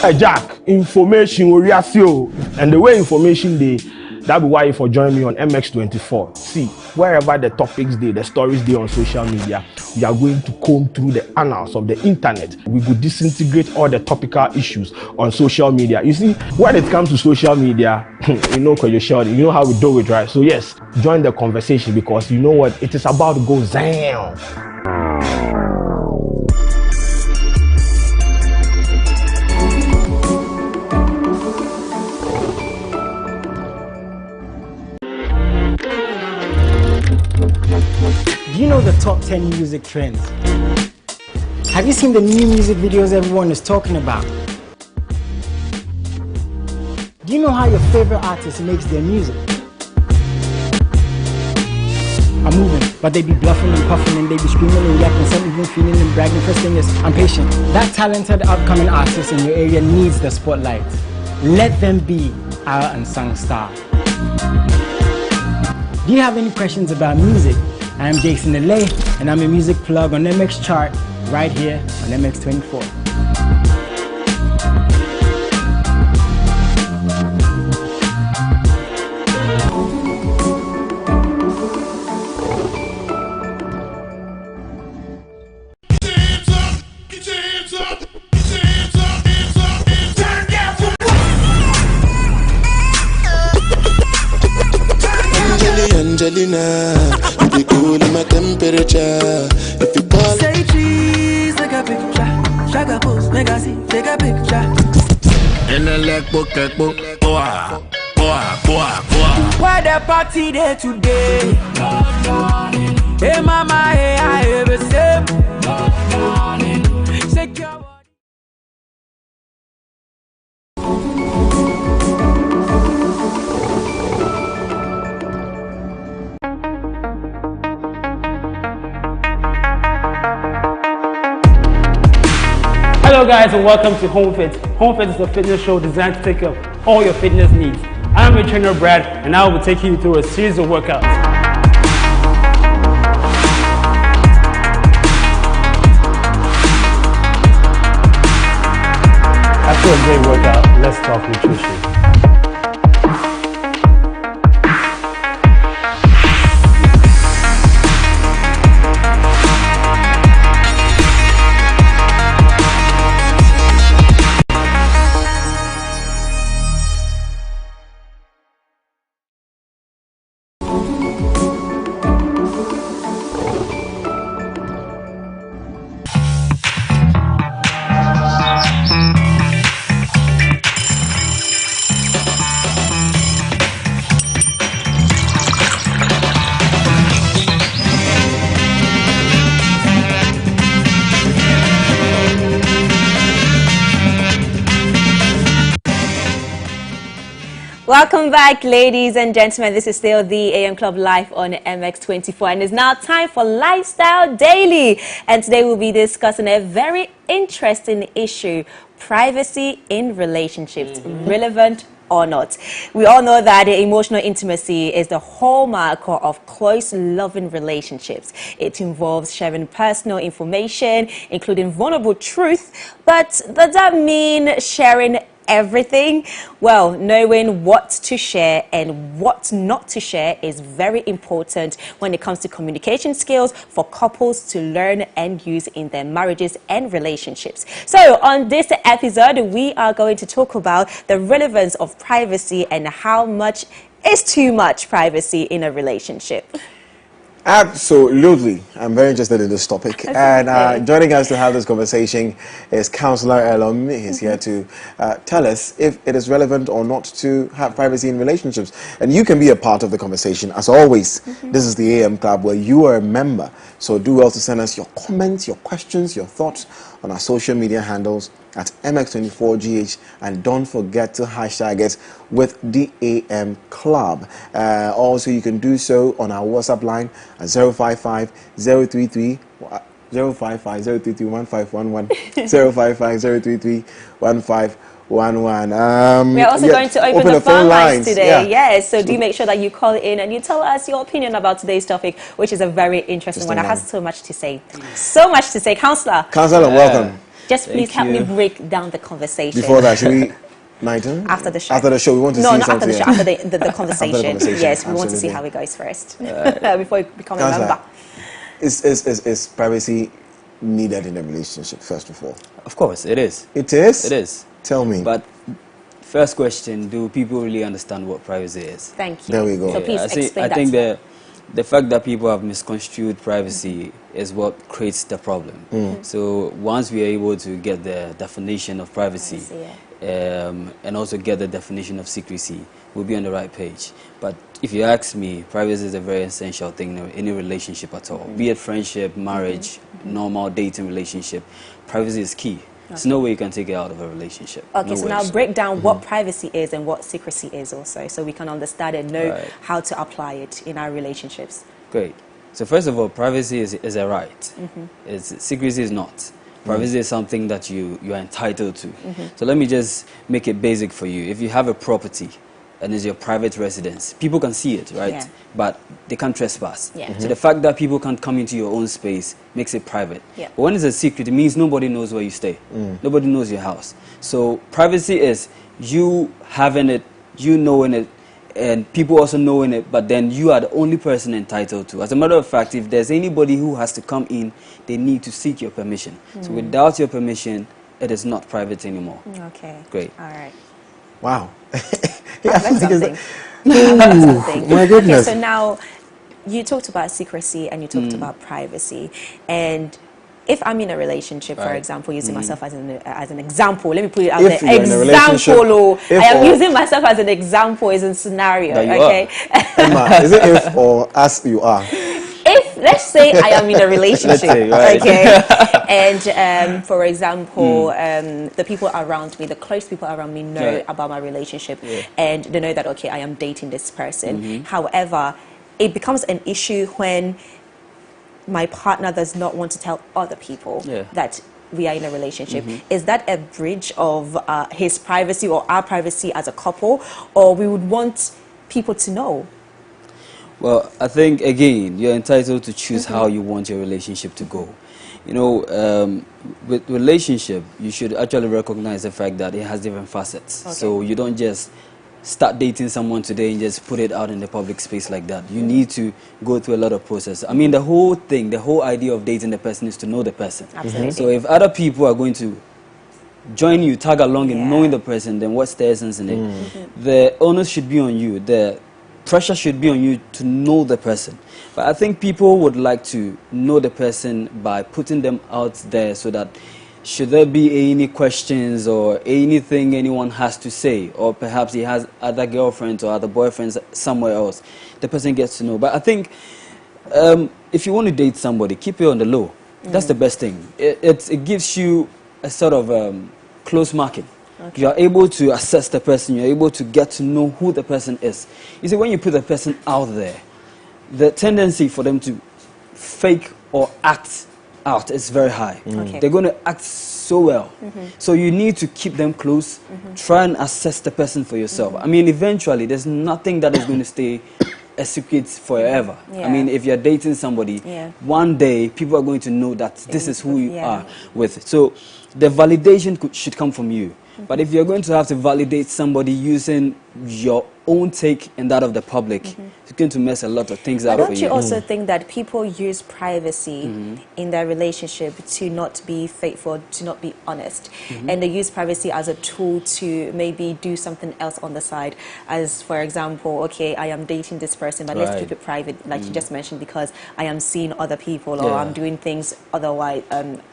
S7: Hey Jack, information we and the way information day, that be why you for join me on MX24. See, wherever the topics day, the stories day on social media, we are going to comb through the annals of the internet. We will disintegrate all the topical issues on social media. You see, when it comes to social media, you know you know how we do it, right? So yes, join the conversation because you know what, it is about to go down.
S8: Do you know the top 10 music trends? Have you seen the new music videos everyone is talking about? Do you know how your favorite artist makes their music? I'm moving, but they be bluffing and puffing and they be screaming and yapping, some even feeling and bragging. First thing is, I'm patient. That talented upcoming artist in your area needs the spotlight. Let them be our unsung star. Do you have any questions about music? I'm Jason Delay, and I'm a music plug on MX Chart right here on MX24.
S9: Angelina, you be cool in my temperature. If you call, say cheese, take a picture. Shaka pose, make a see, take a picture. In the leg book, boa. Why the party there today? Hey mama, hey I have a sip. Shake your body.
S10: Hello guys and welcome to Home Fit. Home Fit is a fitness show designed to take care of all your fitness needs. I am your trainer Brad and I will be taking you through a series of workouts. After a great workout, let's talk nutrition.
S1: Welcome back, ladies and gentlemen. This is still the AM Club live on MX24, and it's now time for Lifestyle Daily. And today we'll be discussing a very interesting issue: privacy in relationships, relevant or not. We all know that emotional intimacy is the hallmark of close, loving relationships. It involves sharing personal information, including vulnerable truth. But does that mean sharing everything? Well, knowing what to share and what not to share is very important when it comes to communication skills for couples to learn and use in their marriages and relationships. So on this episode, we are going to talk about the relevance of privacy and how much is too much privacy in a relationship.
S2: Absolutely. I'm very interested in this topic. And joining us to have this conversation is Councillor Elom. He's here to tell us if it is relevant or not to have privacy in relationships. And you can be a part of the conversation. As always, this is the AM Club where you are a member. So do well to send us your comments, your questions, your thoughts on our social media handles at MX24GH, and don't forget to hashtag it with the AM Club. Also, you can do so on our WhatsApp line at 055 033 055 033 1511 055 033 1511.
S1: We're also going to open the phone lines today. Yes, so do make sure that you call in and you tell us your opinion about today's topic, which is a very interesting one. It has so much to say. So much to say. Councillor,
S2: welcome.
S1: Just please help me break down the conversation.
S2: Before that, should we, Nighton?
S1: After the show.
S2: After the show, we want to see
S1: not
S2: something.
S1: After the show, after the conversation.
S2: After the conversation.
S1: Yes, we want to see how it goes first. Before you become a member.
S2: Is privacy needed in a relationship, first of all?
S11: Of course, it is.
S2: It is?
S11: It is.
S2: Tell me.
S11: But first question, do people really understand what privacy is?
S1: Thank you.
S2: There we go.
S1: So please explain that.
S11: I think the fact that people have misconstrued privacy is what creates the problem. So once we are able to get the definition of privacy, and also get the definition of secrecy, we'll be on the right page. But if you ask me, privacy is a very essential thing in any relationship at all. Be it friendship, marriage, normal dating relationship, privacy is key. There's no way you can take it out of a relationship.
S1: Okay,
S11: no
S1: so
S11: way.
S1: now break down what privacy is and what secrecy is also, so we can understand and know how to apply it in our relationships.
S11: Great. So first of all, privacy is a right. Secrecy is not. Privacy is something that you are entitled to. So let me just make it basic for you. If you have a property and it's your private residence, people can see it, right?
S1: Yeah.
S11: But they can't trespass.
S1: Yeah.
S11: So the fact that people can't come into your own space makes it private.
S1: Yeah.
S11: But when it's a secret, it means nobody knows where you stay. Nobody knows your house. So privacy is you having it, you knowing it, and people also knowing it, but then you are the only person entitled to. As a matter of fact, if there's anybody who has to come in, they need to seek your permission. So without your permission, it is not private anymore.
S1: Okay.
S11: Great.
S1: All right.
S2: Wow.
S1: That's something.
S2: My goodness.
S1: Okay, so now you talked about secrecy and you talked about privacy, and if I'm in a relationship, for example, using myself as an example, let me put it out
S2: If
S1: there.
S2: you're in a relationship,
S1: I am using myself as an example, as a scenario. Okay.
S2: Emma, is it if or as you are?
S1: If, let's say I am in a relationship, okay, and for example, the people around me, the close people around me know about my relationship, and they know that, okay, I am dating this person. However, it becomes an issue when my partner does not want to tell other people that we are in a relationship. Is that a breach of his privacy or our privacy as a couple, or we would want people to know?
S11: Well, I think, again, you're entitled to choose how you want your relationship to go. You know, with relationship, you should actually recognize the fact that it has different facets. So you don't just start dating someone today and just put it out in the public space like that. You need to go through a lot of process. I mean, the whole thing, the whole idea of dating the person is to know the person.
S1: Absolutely.
S11: So if other people are going to join you, tag along in knowing the person, then what's the essence in it? The onus should be on you. The pressure should be on you to know the person. But I think people would like to know the person by putting them out there, so that should there be any questions or anything anyone has to say, or perhaps he has other girlfriends or other boyfriends somewhere else, the person gets to know. But I think if you want to date somebody, keep it on the low. That's the best thing. It gives you a sort of close marking. You are able to assess the person. You're able to get to know who the person is. You see, when you put the person out there, the tendency for them to fake or act out is very high. They're going to act so well. So you need to keep them close. Try and assess the person for yourself. I mean, eventually, there's nothing that is going to stay a secret forever. I mean, if you're dating somebody, one day people are going to know that this is who you are with. So the validation should come from you. But if you're going to have to validate somebody using your own take and that of the public, it's going to mess a lot of things up
S1: But
S11: for
S1: don't
S11: you.
S1: you also think that people use privacy in their relationship to not be faithful, to not be honest, and they use privacy as a tool to maybe do something else on the side? As for example, okay, I am dating this person, but let's keep it private, like you just mentioned, because I am seeing other people or I'm doing things otherwise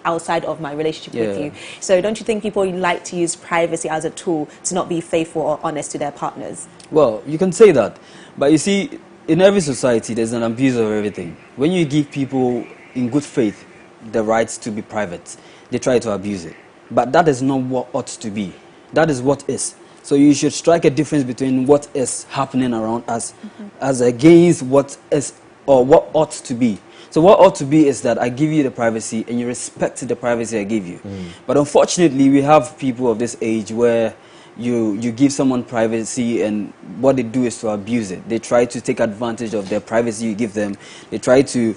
S1: outside of my relationship with you. So don't you think people like to use privacy as a tool to not be faithful or honest to their partners?
S11: Well, you can say that, but you see, in every society, there's an abuse of everything. When you give people in good faith the rights to be private, they try to abuse it. But that is not what ought to be. That is what is. So you should strike a difference between what is happening around us as against what is or what ought to be. So what ought to be is that I give you the privacy and you respect the privacy I give you. But unfortunately, we have people of this age where you give someone privacy and what they do is to abuse it. They try to take advantage of their privacy you give them. They try to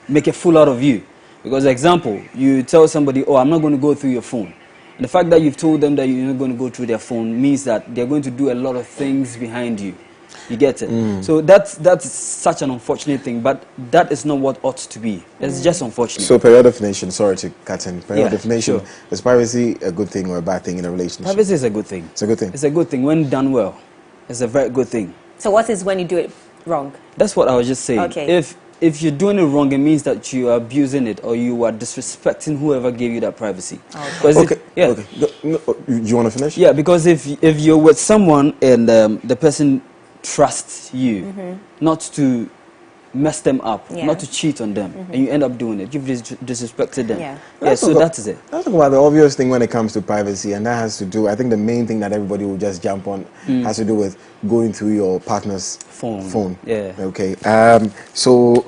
S11: make a fool out of you. Because, example, you tell somebody, oh, I'm not going to go through your phone. And the fact that you've told them that you're not going to go through their phone means that they're going to do a lot of things behind you. You get it? So that's such an unfortunate thing, but that is not what ought to be. It's just unfortunate.
S2: So, per your definition, sorry to cut in, per your definition,
S11: sure.
S2: is privacy a good thing or a bad thing in a relationship?
S11: Privacy is a good thing.
S2: It's a good thing.
S11: It's a good thing when done well. It's a very good thing.
S1: So what is when you do it wrong?
S11: That's what I was just saying.
S1: Okay.
S11: If you're doing it wrong, it means that you are abusing it or you are disrespecting whoever gave you that privacy.
S2: Okay. You want to finish?
S11: Yeah, because if you're with someone and the person trusts you not to mess them up, not to cheat on them, and you end up doing it, you've disrespected them. So that is it.
S2: Let's talk about the obvious thing when it comes to privacy, and that has to do, I think the main thing that everybody will just jump on has to do with going through your partner's phone.
S11: Yeah.
S2: Okay. So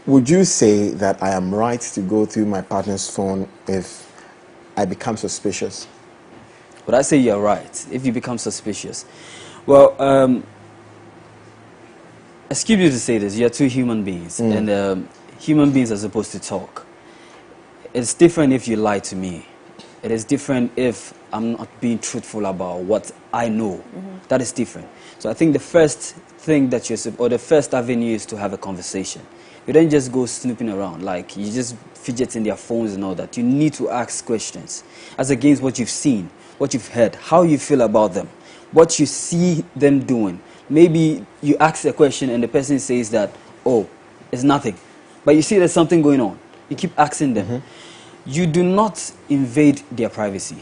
S2: would you say that I am right to go through my partner's phone if I become suspicious?
S11: Would I say you're right if you become suspicious? Well, excuse me to say this, you're two human beings, and human beings are supposed to talk. It's different if you lie to me. It is different if I'm not being truthful about what I know. That is different. So I think the first thing that the first avenue is to have a conversation. You don't just go snooping around, like you just fidget in their phones and all that. You need to ask questions as against what you've seen, what you've heard, how you feel about them, what you see them doing. Maybe you ask a question and the person says that, oh, it's nothing. But you see there's something going on. You keep asking them. You do not invade their privacy.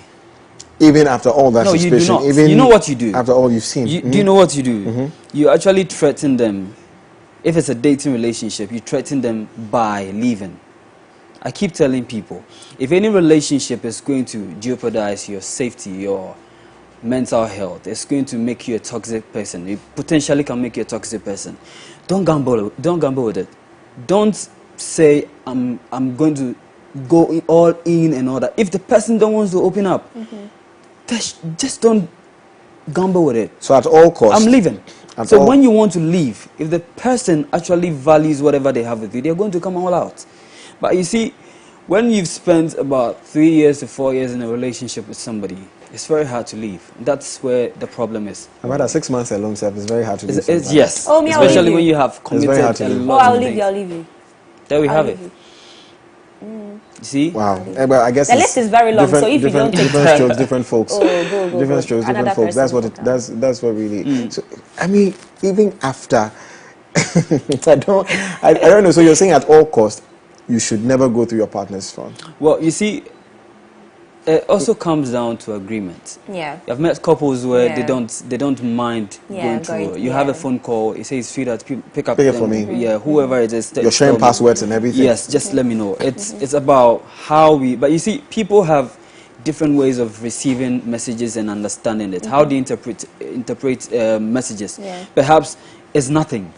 S2: Even after all that suspicion?
S11: No, you do not.
S2: Even
S11: you know what you do.
S2: After all you've seen?
S11: Do you know what you do? You actually threaten them. If it's a dating relationship, you threaten them by leaving. I keep telling people, if any relationship is going to jeopardize your safety, your mental health, it's going to make you a toxic person. It potentially can make you a toxic person. Don't gamble with it. Don't say I'm going to go all in and all that. If the person don't want to open up, just don't gamble with it.
S2: So at all costs,
S11: I'm leaving. So when you want to leave, if the person actually values whatever they have with you, they're going to come all out. But you see, when you've spent about 3 years to 4 years in a relationship with somebody, it's very hard to leave. That's where the problem is.
S2: About 6 months alone, it's very hard to leave.
S11: Yes.
S1: Oh, me,
S11: especially when you have committed a lot
S1: I'll
S11: of
S1: leave you,
S11: things.
S1: I'll leave you.
S11: There we have it. You see?
S2: Wow. Well, I guess
S1: the list is very long, so if you don't take
S2: different strokes, different folks.
S1: Go.
S2: Different strokes, different folks. That's what really. So, I mean, even after, I don't know. So you're saying at all costs, you should never go through your partner's phone.
S11: Well, you see, it also comes down to agreement.
S1: Yeah.
S11: I've met couples where they don't mind going through. You have a phone call. It says, "Sweetheart, pick up
S2: it for me."
S11: Yeah, whoever it is.
S2: You're sharing passwords and everything.
S11: Yes, just let me know. It's about how we. But you see, people have different ways of receiving messages and understanding it. How they interpret messages. Yeah. Perhaps it's nothing.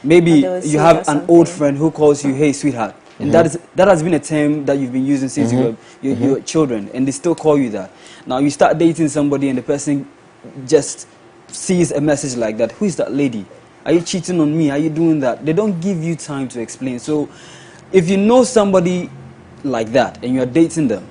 S11: Maybe you have an old friend who calls you, "Hey, sweetheart." And that has been a term that you've been using since you were children, and they still call you that. Now you start dating somebody and the person just sees a message like that. Who is that lady? Are you cheating on me? Are you doing that? They don't give you time to explain. So if you know somebody like that and you're dating them,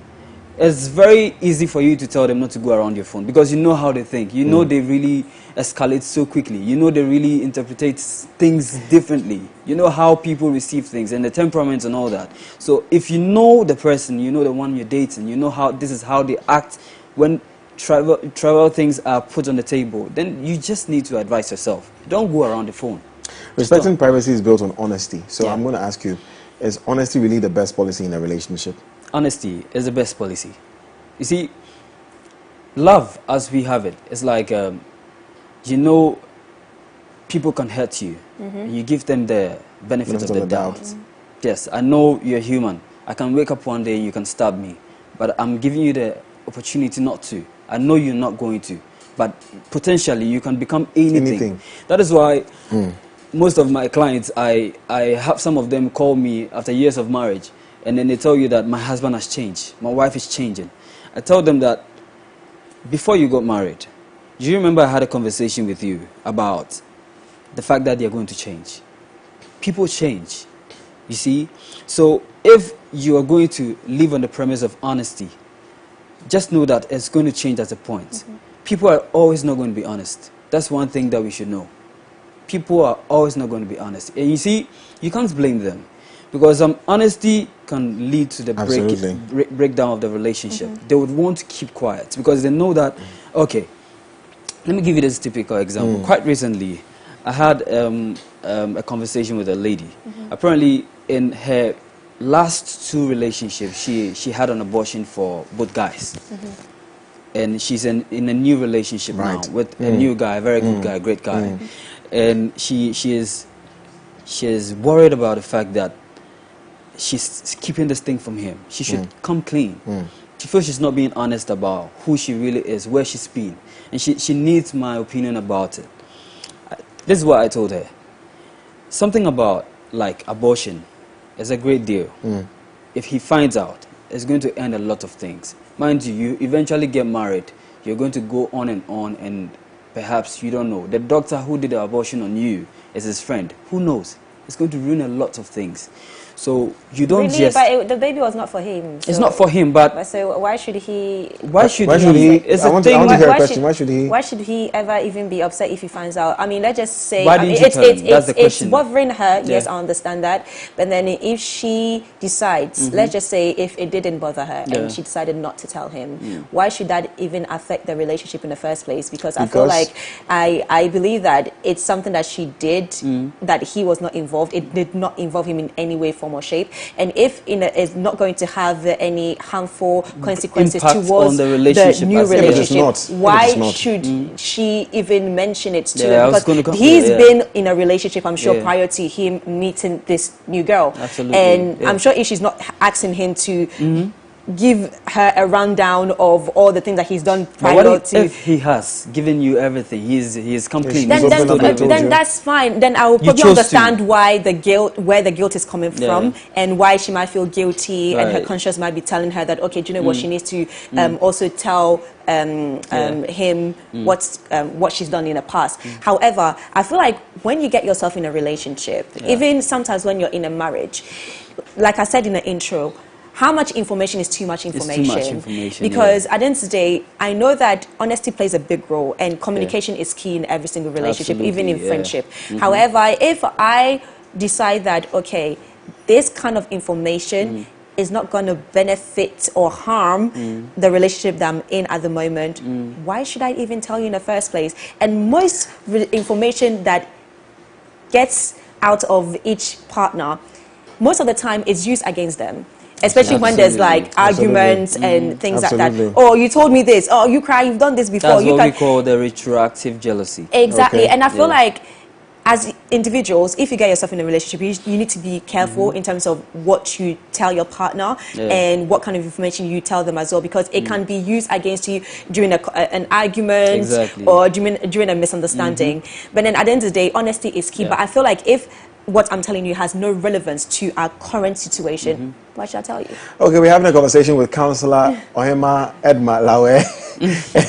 S11: it's very easy for you to tell them not to go around your phone because you know how they think. You know they really escalate so quickly. You know they really interpret things differently. You know how people receive things and the temperaments and all that. So if you know the person, you know the one you're dating, you know how this is how they act when travel things are put on the table, then you just need to advise yourself. Don't go around the phone.
S2: Respecting privacy is built on honesty. So I'm going to ask you, is honesty really the best policy in a relationship?
S11: Honesty is the best policy. You see, love as we have it, it's like, you know, people can hurt you. You give them the benefit of the doubt. Yes, I know you're human. I can wake up one day and you can stab me, but I'm giving you the opportunity not to. I know you're not going to, but potentially you can become anything. That is why most of my clients, I have some of them call me after years of marriage, and then they tell you that my husband has changed, my wife is changing. I tell them that before you got married, do you remember I had a conversation with you about the fact that they're going to change? People change, you see? So if you are going to live on the premise of honesty, just know that it's going to change at a point. People are always not going to be honest. That's one thing that we should know. People are always not going to be honest. And you see, you can't blame them. Because honesty can lead to the breakdown of the relationship. They would want to keep quiet because they know that, okay, let me give you this typical example. Quite recently, I had a conversation with a lady. Apparently, in her last 2 relationships, she had an abortion for both guys. And she's in a new relationship now with a new guy, a very good guy, great guy. And she is worried about the fact that she's keeping this thing from him. She should come clean. She feels she's not being honest about who she really is, where she's been. And she needs my opinion about it. This is what I told her. Something about, like, abortion is a great deal. If he finds out, it's going to end a lot of things. Mind you, you eventually get married. You're going to go on, and perhaps you don't know. The doctor who did the abortion on you is his friend. Who knows? It's going to ruin a lot of things. So you don't
S1: really,
S11: just...
S1: But the baby was not for him. So,
S11: it's not for him, but...
S1: So why should he...
S11: Why should he... It's
S2: I want to hear a question. Why should he...
S1: Why should he ever even be upset if he finds out? I mean, let's just say...
S11: Why didn't you tell him? That's the question.
S1: It's bothering her. Yes, I understand that. But then if she decides, let's just say if it didn't bother her and she decided not to tell him, why should that even affect the relationship in the first place? Because I feel like I believe that it's something that she did, that he was not involved. It did not involve him in any way, form or shape. And if it's not going to have any harmful consequences
S11: impact
S1: towards
S11: on the relationship,
S1: new relationship, why should she even mention it to him? Because he's been in a relationship, I'm sure, prior to him meeting this new girl.
S11: Absolutely.
S1: And I'm sure if she's not asking him to give her a rundown of all the things that he's done prior to...
S11: if he has given you everything, he's complete.
S1: Then that's fine. Then I will probably understand why where the guilt is coming from, and why she might feel guilty, and her conscience might be telling her that, okay, do you know what, she needs to also tell him what she's done in the past. However, I feel like when you get yourself in a relationship, even sometimes when you're in a marriage, like I said in the intro, how much information is too much information?
S11: It's too much information.
S1: Because at the end of the day, I know that honesty plays a big role, and communication is key in every single relationship, even in friendship. However, if I decide that, okay, this kind of information is not going to benefit or harm the relationship that I'm in at the moment, why should I even tell you in the first place? And most information that gets out of each partner, most of the time, is used against them. Especially when there's like arguments and things like that. Oh, you told me this. Oh, you cry. You've done this before.
S11: That's what we call the retroactive jealousy.
S1: Exactly. And I feel like as individuals, if you get yourself in a relationship, you need to be careful in terms of what you tell your partner and what kind of information you tell them as well, because it can be used against you during an argument or during a misunderstanding. But then at the end of the day, honesty is key. But I feel like if what I'm telling you has no relevance to our current situation, What should I tell you?
S2: Okay, we're having a conversation with Councillor Edma Lawe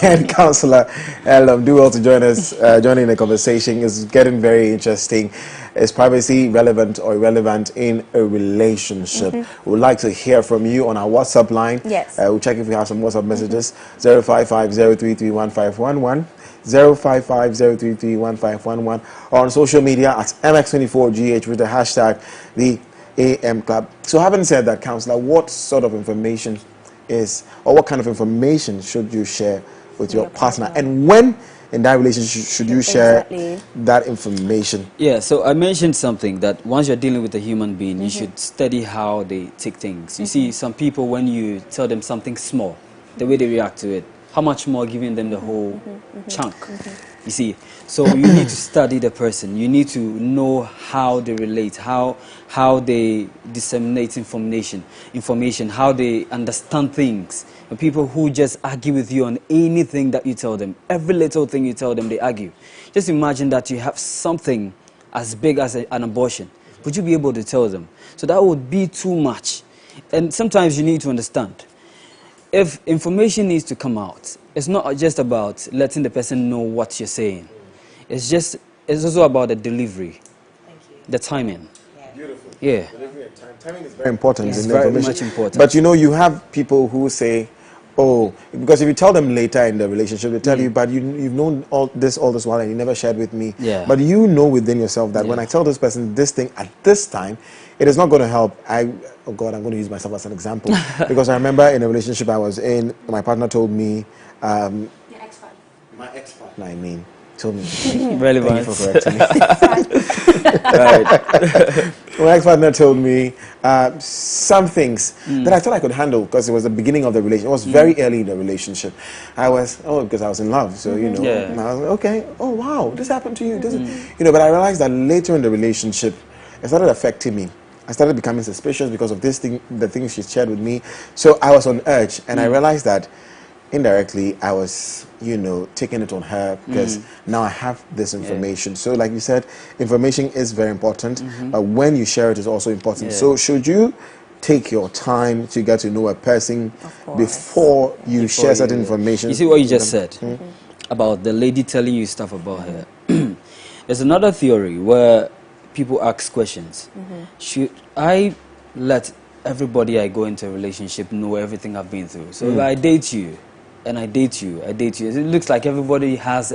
S2: and Councillor Elam. Do well to join us, joining the conversation. It's getting very interesting. Is privacy relevant or irrelevant in a relationship? We would like to hear from you on our WhatsApp line.
S1: Yes.
S2: We'll check if we have some WhatsApp messages. 055-033-1511, 055-033-1511, or on social media at MX24GH with the hashtag the AM Club. So having said that, Councillor, what sort of information is, or what kind of information should you share with your partner, and when in that relationship should you share that information?
S11: Yeah, so I mentioned something that once you're dealing with a human being, you should study how they take things. You see, some people, when you tell them something small, the way they react to it, how much more giving them the whole chunk? You see, so you need to study the person. You need to know how they relate, how they disseminate information, how they understand things. And people who just argue with you on anything that you tell them, every little thing you tell them, they argue. Just imagine that you have something as big as an abortion. Would you be able to tell them? So that would be too much. And sometimes you need to understand. If information needs to come out, it's not just about letting the person know what you're saying. It's also about the delivery, the timing.
S2: Beautiful.
S11: Yeah.
S2: Delivery and timing is very important.
S11: It's
S2: in
S11: very
S2: information.
S11: much important.
S2: But you know, you have people who say, oh, because if you tell them later in the relationship, they tell you, but you've known all this while and you never shared with me.
S11: Yeah.
S2: But you know within yourself that when I tell this person this thing at this time, it is not going to help. Oh God, I'm going to use myself as an example. Because I remember in a relationship I was in, my partner told me,
S1: Your ex-partner.
S2: my ex-partner, I mean, told me.
S11: Relevant.
S2: Thank you for correcting me. Right. My ex-partner told me some things that I thought I could handle because it was the beginning of the relationship. It was very early in the relationship. Because I was in love. So, you know, and I was like, okay, oh wow, this happened to you. But I realized that later in the relationship, it started affecting me. I started becoming suspicious because of the things she shared with me. So I was on edge, and I realized that indirectly I was, taking it on her because now I have this information. So like you said, information is very important, but when you share it is also important. So should you take your time to get to know a person before you share certain information?
S11: You see what you just said about the lady telling you stuff about her? There's another theory where people ask questions. Should I let everybody I go into a relationship know everything I've been through? So if I date you, and I date you, it looks like everybody has,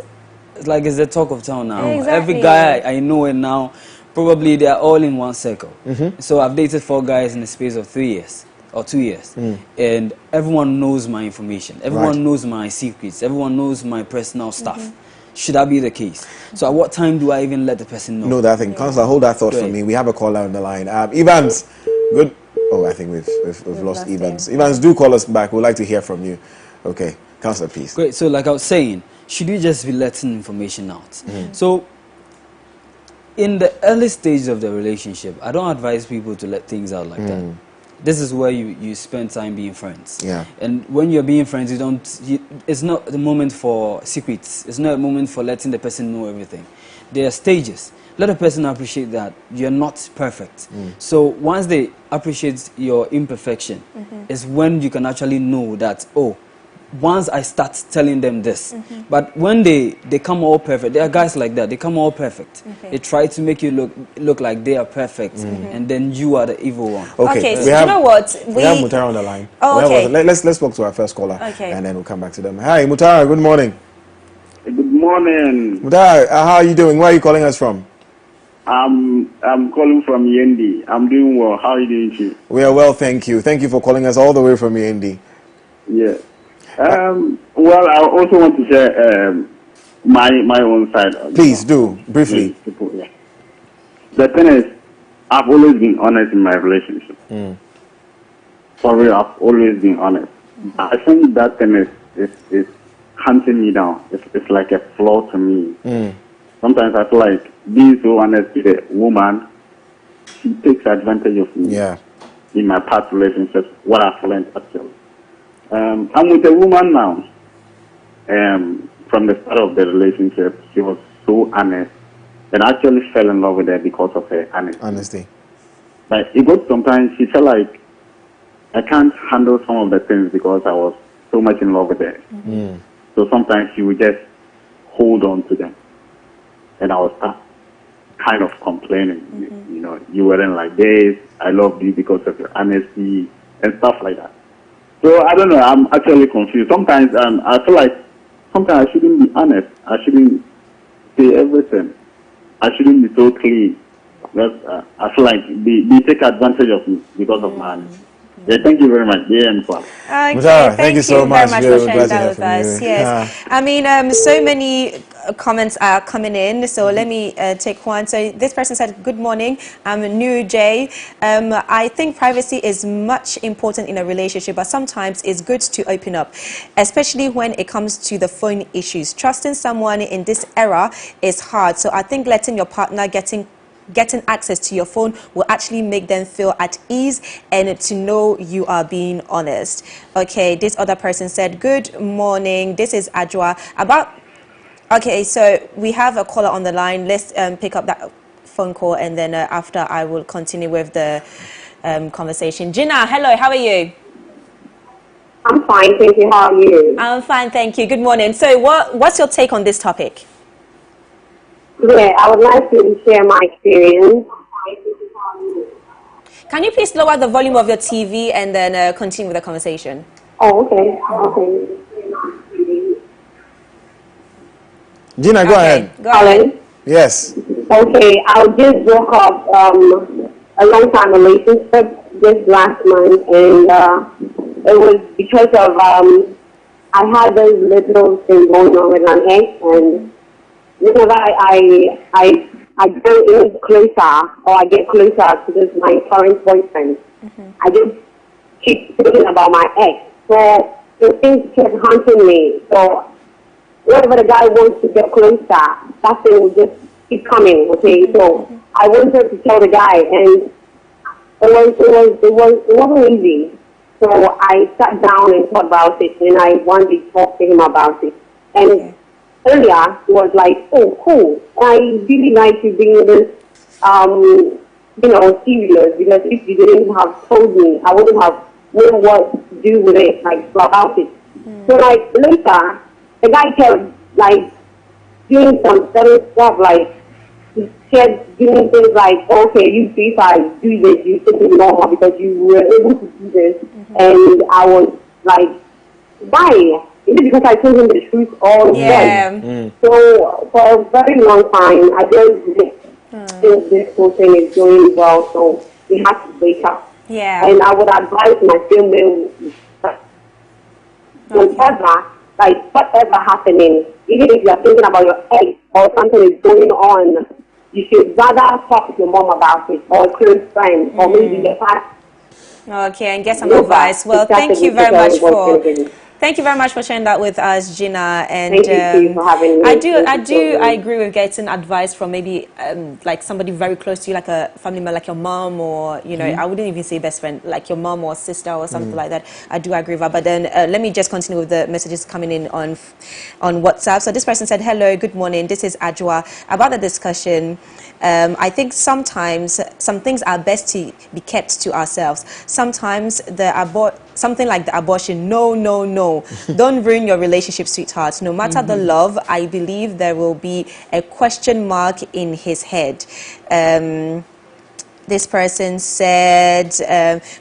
S11: it's like it's the talk of town now. Every guy I know and now, probably they are all in one circle. So I've dated 4 guys in the space of 3 years or 2 years. And everyone knows my information. Everyone knows my secrets. Everyone knows my personal stuff. Should that be the case? So at what time do I even let the person know?
S2: No, that thing. Councillor, hold that thought for me. We have a caller on the line. Evans, good. Oh, I think we've lost Evans. Evans, do call us back. We'd like to hear from you. Okay, Councillor, please.
S11: Great. So like I was saying, should you just be letting information out? So in the early stages of the relationship, I don't advise people to let things out like that. This is where you spend time being friends.
S2: Yeah.
S11: And when you're being friends, it's not the moment for secrets. It's not a moment for letting the person know everything. There are stages. Let a person appreciate that you're not perfect. So once they appreciate your imperfection, is when you can actually know that, oh, once I start telling them this. But when they come all perfect, there are guys like that, they come all perfect. They try to make you look like they are perfect, and then you are the evil one.
S1: Okay, so you know what?
S2: We have Mutara on the line.
S1: Oh, okay.
S2: Let's talk to our first caller, and then we'll come back to them. Hi, Mutara, good morning.
S12: Good morning.
S2: Mutara, how are you doing? Where are you calling us from?
S12: I'm calling from Yendi. I'm doing well. How are you doing, Chief?
S2: We are well, thank you. Thank you for calling us all the way from Yendi.
S12: Yeah. Well, I also want to share my own side.
S2: Please do, briefly.
S12: The thing is, I've always been honest in my relationship. For real, I've always been honest. I think that thing is hunting me down. It's like a flaw to me. Sometimes I feel like being so honest with a woman, she takes advantage of me.
S2: Yeah.
S12: In my past relationships, what I've learned actually. I'm with a woman now. From the start of the relationship, she was so honest. And I actually fell in love with her because of her honesty.
S2: Honesty.
S12: But it got sometimes she felt like I can't handle some of the things because I was so much in love with her. So sometimes she would just hold on to them. And I would start kind of complaining. You know, you weren't like this. I loved you because of your honesty and stuff like that. So I don't know. I'm actually confused. Sometimes I feel like sometimes I shouldn't be honest. I shouldn't say everything. I shouldn't be so clean. Because I feel like they take advantage of me because of my honesty. Yeah, thank you very much. Yeah,
S1: Okay,
S2: thank you so much.
S1: very much for sharing that with us. Yes, I mean, so many comments are coming in, so let me take one. So this person said, good morning, I'm New Jay. I think privacy is much important in a relationship, but sometimes it's good to open up, especially when it comes to the phone issues. Trusting someone in this era is hard, so I think letting your partner getting access to your phone will actually make them feel at ease and to know you are being honest. Okay, this other person said, good morning, this is Adwa. Okay, so we have a caller on the line. Let's pick up that phone call, and then after I will continue with the conversation. Gina, hello, how are you?
S13: I'm fine, thank you. How are you?
S1: I'm fine, thank you. Good morning. So what's your take on this topic?
S13: Yeah, I would like to share my experience.
S1: Can you please lower the volume of your TV and then continue with the conversation?
S13: Oh, okay. Okay.
S2: Gina, go ahead.
S1: Go ahead.
S2: Yes.
S13: Okay, I just broke up a long-time relationship just last month, and it was because of I had this little thing going on with my ex, and whenever I go in closer, or I get closer to this my current boyfriend, I just keep thinking about my ex. So the things kept haunting me. So whenever the guy wants to get closer, that thing will just keep coming. Okay, so I wanted to tell the guy, and it wasn't easy. So I sat down and thought about it, and I wanted to talk to him about it. And earlier, it was like, oh, cool. I really like you being this, serious, because if you didn't have told me, I wouldn't have known what to do with it, like, about it. So, like, later, the guy kept, like, doing some certain stuff, like, he kept doing things like, okay, you see, if I do this, you think it's normal because you were able to do this. And I was like, why? Is it because I told him the truth all the time? So for a very long time, I just think this whole thing is going well, so we have to wake up.
S1: Yeah.
S13: And I would advise my female, whatever happening, even if you're thinking about your ex or something is going on, you should rather talk to your mom about it, or a close friend, or maybe the past.
S1: Okay, and get some advice. Well, thank you very much for sharing that with us, Gina. And
S13: thank you for having me.
S1: I agree with getting advice from maybe like somebody very close to you, like a family member, like your mom, or I wouldn't even say best friend, like your mom or sister or something like that. I do agree with that. But then let me just continue with the messages coming in on WhatsApp. So this person said, "Hello, good morning. This is Ajwa. About the discussion, I think sometimes some things are best to be kept to ourselves. Sometimes something like the abortion, no. Don't ruin your relationship, sweetheart. No matter the love, I believe there will be a question mark in his head." This person said,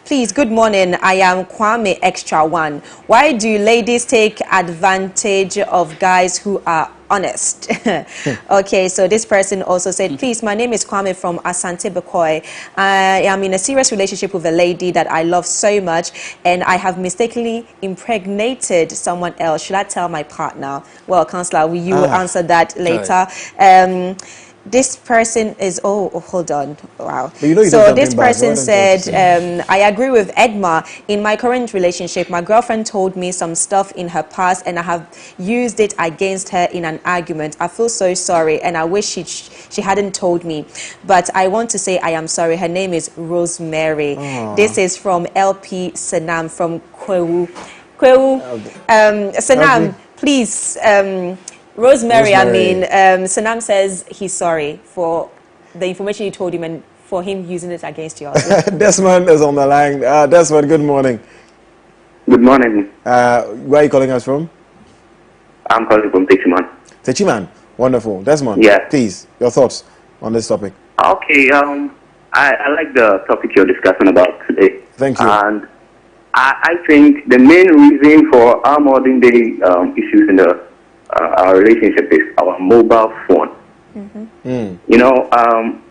S1: please, good morning. I am Kwame Extra One. Why do ladies take advantage of guys who are honest? Okay, so this person also said, please, my name is Kwame from Asante Bekoy. I am in a serious relationship with a lady that I love so much, and I have mistakenly impregnated someone else. Should I tell my partner? Well, Counselor, you will answer that later. This person is, hold on, wow. So this person said, I agree with Edma. In my current relationship, my girlfriend told me some stuff in her past, and I have used it against her in an argument. I feel so sorry, and I wish she hadn't told me. But I want to say I am sorry. Her name is Rosemary. This is from LP Sanam from Kwewu. Sanam, please, Rosemary, I mean, Sanam says he's sorry for the information you told him and for him using it against you.
S2: Desmond is on the line. Desmond, good morning.
S14: Good morning.
S2: Where are you calling us from?
S14: I'm calling from Techiman.
S2: Techiman, wonderful. Desmond,
S14: yeah.
S2: Please, your thoughts on this topic.
S14: Okay, I like the topic you're discussing about today.
S2: Thank you.
S14: And I think the main reason for our modern day issues in our relationship is our mobile phone. You know,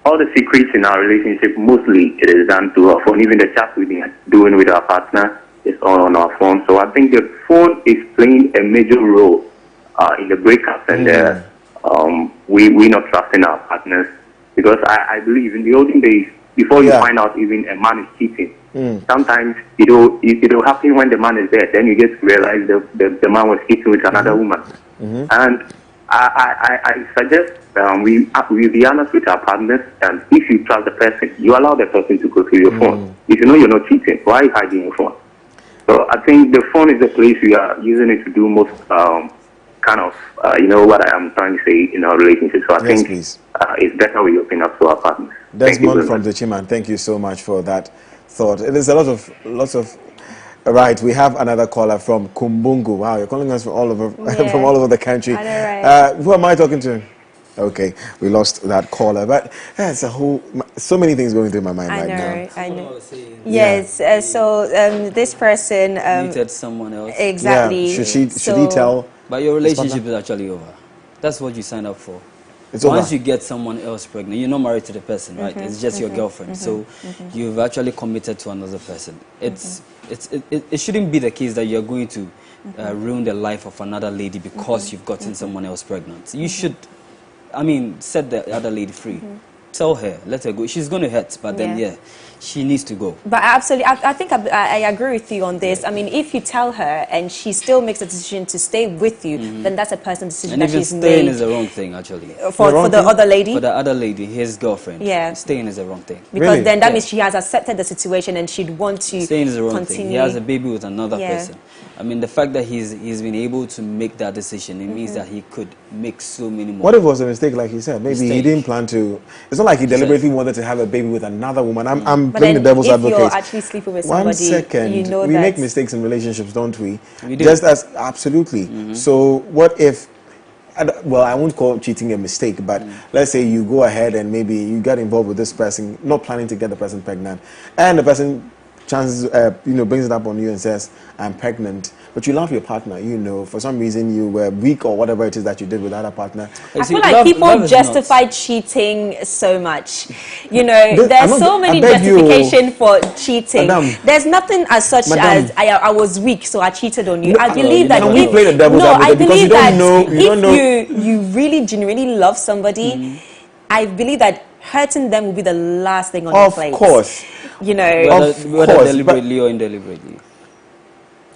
S14: all the secrets in our relationship, mostly it is done through our phone. Even the chat we've been doing with our partner is all on our phone. So I think the phone is playing a major role in the breakup and we not trusting our partners. Because I believe in the olden days, before you find out even a man is cheating, sometimes it'll happen when the man is there. Then you get to realize the man was cheating with another woman. And I suggest we be honest with our partners, and if you trust the person, you allow the person to go through your phone. If you know you're not cheating, why are you hiding your phone? So I think the phone is the place we are using it to do most you know what I am trying to say in our relationship. So I think it's better we open up to our partners.
S2: Desmond from the Chiman, thank you so much for that thought. There's a lots of. Right, we have another caller from Kumbungu. Wow, you're calling us from all over from all over the country.
S1: I know, right?
S2: Who am I talking to? Okay, we lost that caller, but it's so many things going through my mind right now.
S1: I know. Yes. So this person
S11: meted someone else.
S1: Exactly.
S2: Yeah. Should he tell?
S11: But your relationship is actually over. That's what you signed up for.
S2: It's
S11: Once
S2: over.
S11: you get someone else pregnant, you're not married to the person, right? It's just your girlfriend. So you've actually committed to another person. It shouldn't be the case that you're going to ruin the life of another lady because you've gotten someone else pregnant. You should, set the other lady free. Tell her, let her go. She's going to hurt, but then, she needs to go.
S1: But absolutely, I think I agree with you on this. I mean, if you tell her and she still makes a decision to stay with you, then that's a personal decision
S11: and
S1: that
S11: even
S1: she's
S11: staying
S1: made.
S11: is the wrong thing, actually.
S1: For the other lady?
S11: For the other lady, his girlfriend.
S1: Yeah.
S11: Staying is the wrong thing.
S1: Because then that means she has accepted the situation and she'd want to
S11: staying is the wrong
S1: continue.
S11: thing. He has a baby with another person. I mean, the fact that he's been able to make that decision, it means that he could make so many more.
S2: What if it was a mistake, like he said? Maybe he didn't plan to. It's not like he deliberately wanted to have a baby with another woman. I'm playing the devil's advocate.
S1: If you're actually sleeping with somebody,
S2: 1 second.
S1: you know
S2: we
S1: that
S2: make mistakes in relationships, don't we?
S11: We do.
S2: Just as absolutely. So what if? Well, I won't call cheating a mistake, but let's say you go ahead and maybe you get involved with this person, not planning to get the person pregnant, and the person brings it up on you and says, "I'm pregnant." But you love your partner, for some reason you were weak or whatever it is that you did with other partner.
S1: I feel like people justify cheating so much. There's so many justifications for cheating.
S2: Madam,
S1: there's nothing as such as I was weak, so I cheated on you. I believe that
S2: we play the devil's advocate because you don't know.
S1: If you really genuinely love somebody, I believe that hurting them will be the last thing on your plate.
S2: Of course.
S11: Whether deliberately or indeliberately.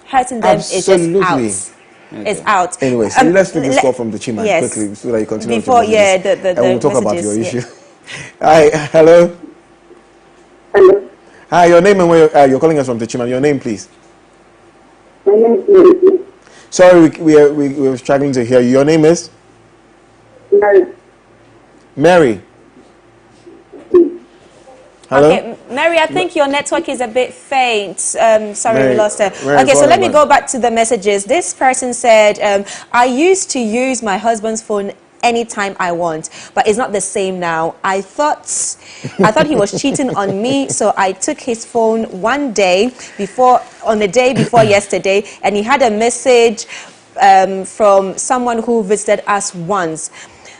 S1: Hurting them is just out. Okay. It's out.
S2: Anyway, so let's take this call from the Chiman quickly so that you continue.
S1: Before, and
S2: we'll talk about your issue. Hi, hello.
S13: Hello.
S2: Hi, your name and where you're calling us from the Chiman. Your name, please.
S13: My name is Mary.
S2: Sorry, we were struggling to hear you. Your name is?
S13: Mary.
S2: Mary. Hello?
S1: Okay, Mary, I think your network is a bit faint. Sorry,
S2: Mary,
S1: we lost her.
S2: Mary,
S1: okay, so let me go back to the messages. This person said, I used to use my husband's phone anytime I want, but it's not the same now. I thought he was cheating on me, so I took his phone on the day before yesterday, and he had a message from someone who visited us once.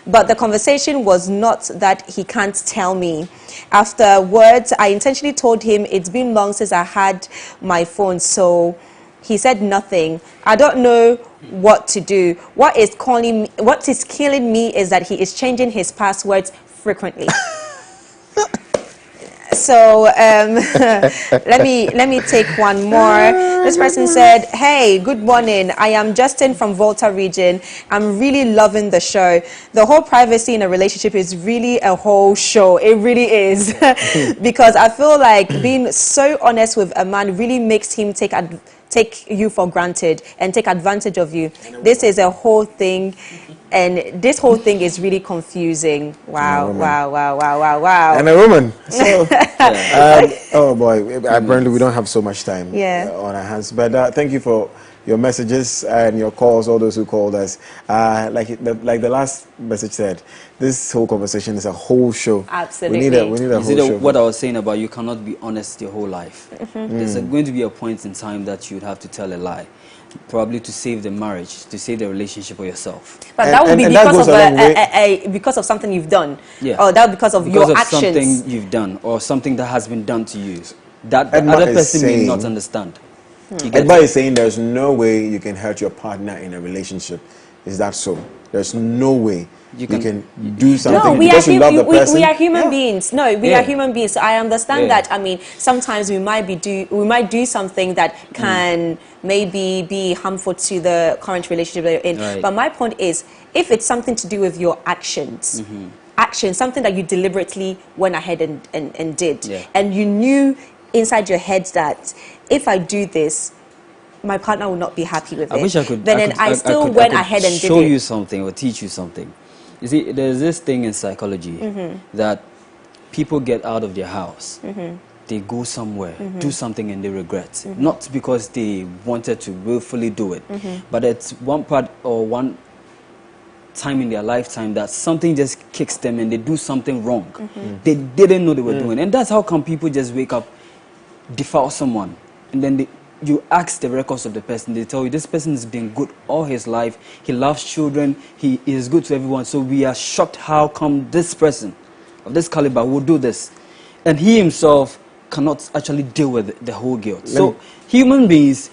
S1: But the conversation was not that he can't tell me. Afterwards, I intentionally told him it's been long since I had my phone, so he said nothing. I don't know what to do. What is killing me is that he is changing his passwords frequently. So let me take one more. This person said, "Hey, good morning. I am Justin from Volta region. I'm really loving the show. The whole privacy in a relationship is really a whole show. It really is." Because I feel like being so honest with a man really makes him take take you for granted and take advantage of you. This is a whole thing, and this whole thing is really confusing. Wow, wow, wow, wow, wow, wow.
S2: And a woman. So, oh boy, apparently we don't have so much time on our hands. But thank you for your messages and your calls, all those who called us. Like the last message said, this whole conversation is a whole show.
S1: Absolutely.
S2: We need a whole show.
S11: What I was saying about you cannot be honest your whole life. There's going to be a point in time that you'd have to tell a lie, probably to save the marriage, to save the relationship or yourself.
S1: But that would be because of something you've done.
S11: Yeah.
S1: Or that because of your actions.
S11: Something you've done or something that has been done to you that the other person may not understand.
S2: Edma is saying there's no way you can hurt your partner in a relationship. Is that so? There's no way you can do something because you love the person.
S1: We are human beings. No, we are human beings. So I understand that. I mean, sometimes we might do something that can maybe be harmful to the current relationship that you're in.
S11: Right.
S1: But my point is, if it's something to do with your actions, something that you deliberately went ahead and did, and you knew inside your head that if I do this, my partner will not be happy with it.
S11: I wish I could.
S1: Then I still went ahead and did it.
S11: Show you something or teach you something. You see, there's this thing in psychology that people get out of their house. They go somewhere, do something, and they regret. Not because they wanted to willfully do it, but it's one part or one time in their lifetime that something just kicks them and they do something wrong. They didn't know they were doing. And that's how come people just wake up, defile someone, and then you ask the records of the person, they tell you this person has been good all his life, he loves children, he is good to everyone, so we are shocked how come this person of this caliber will do this. And he himself cannot actually deal with the whole guilt. So human beings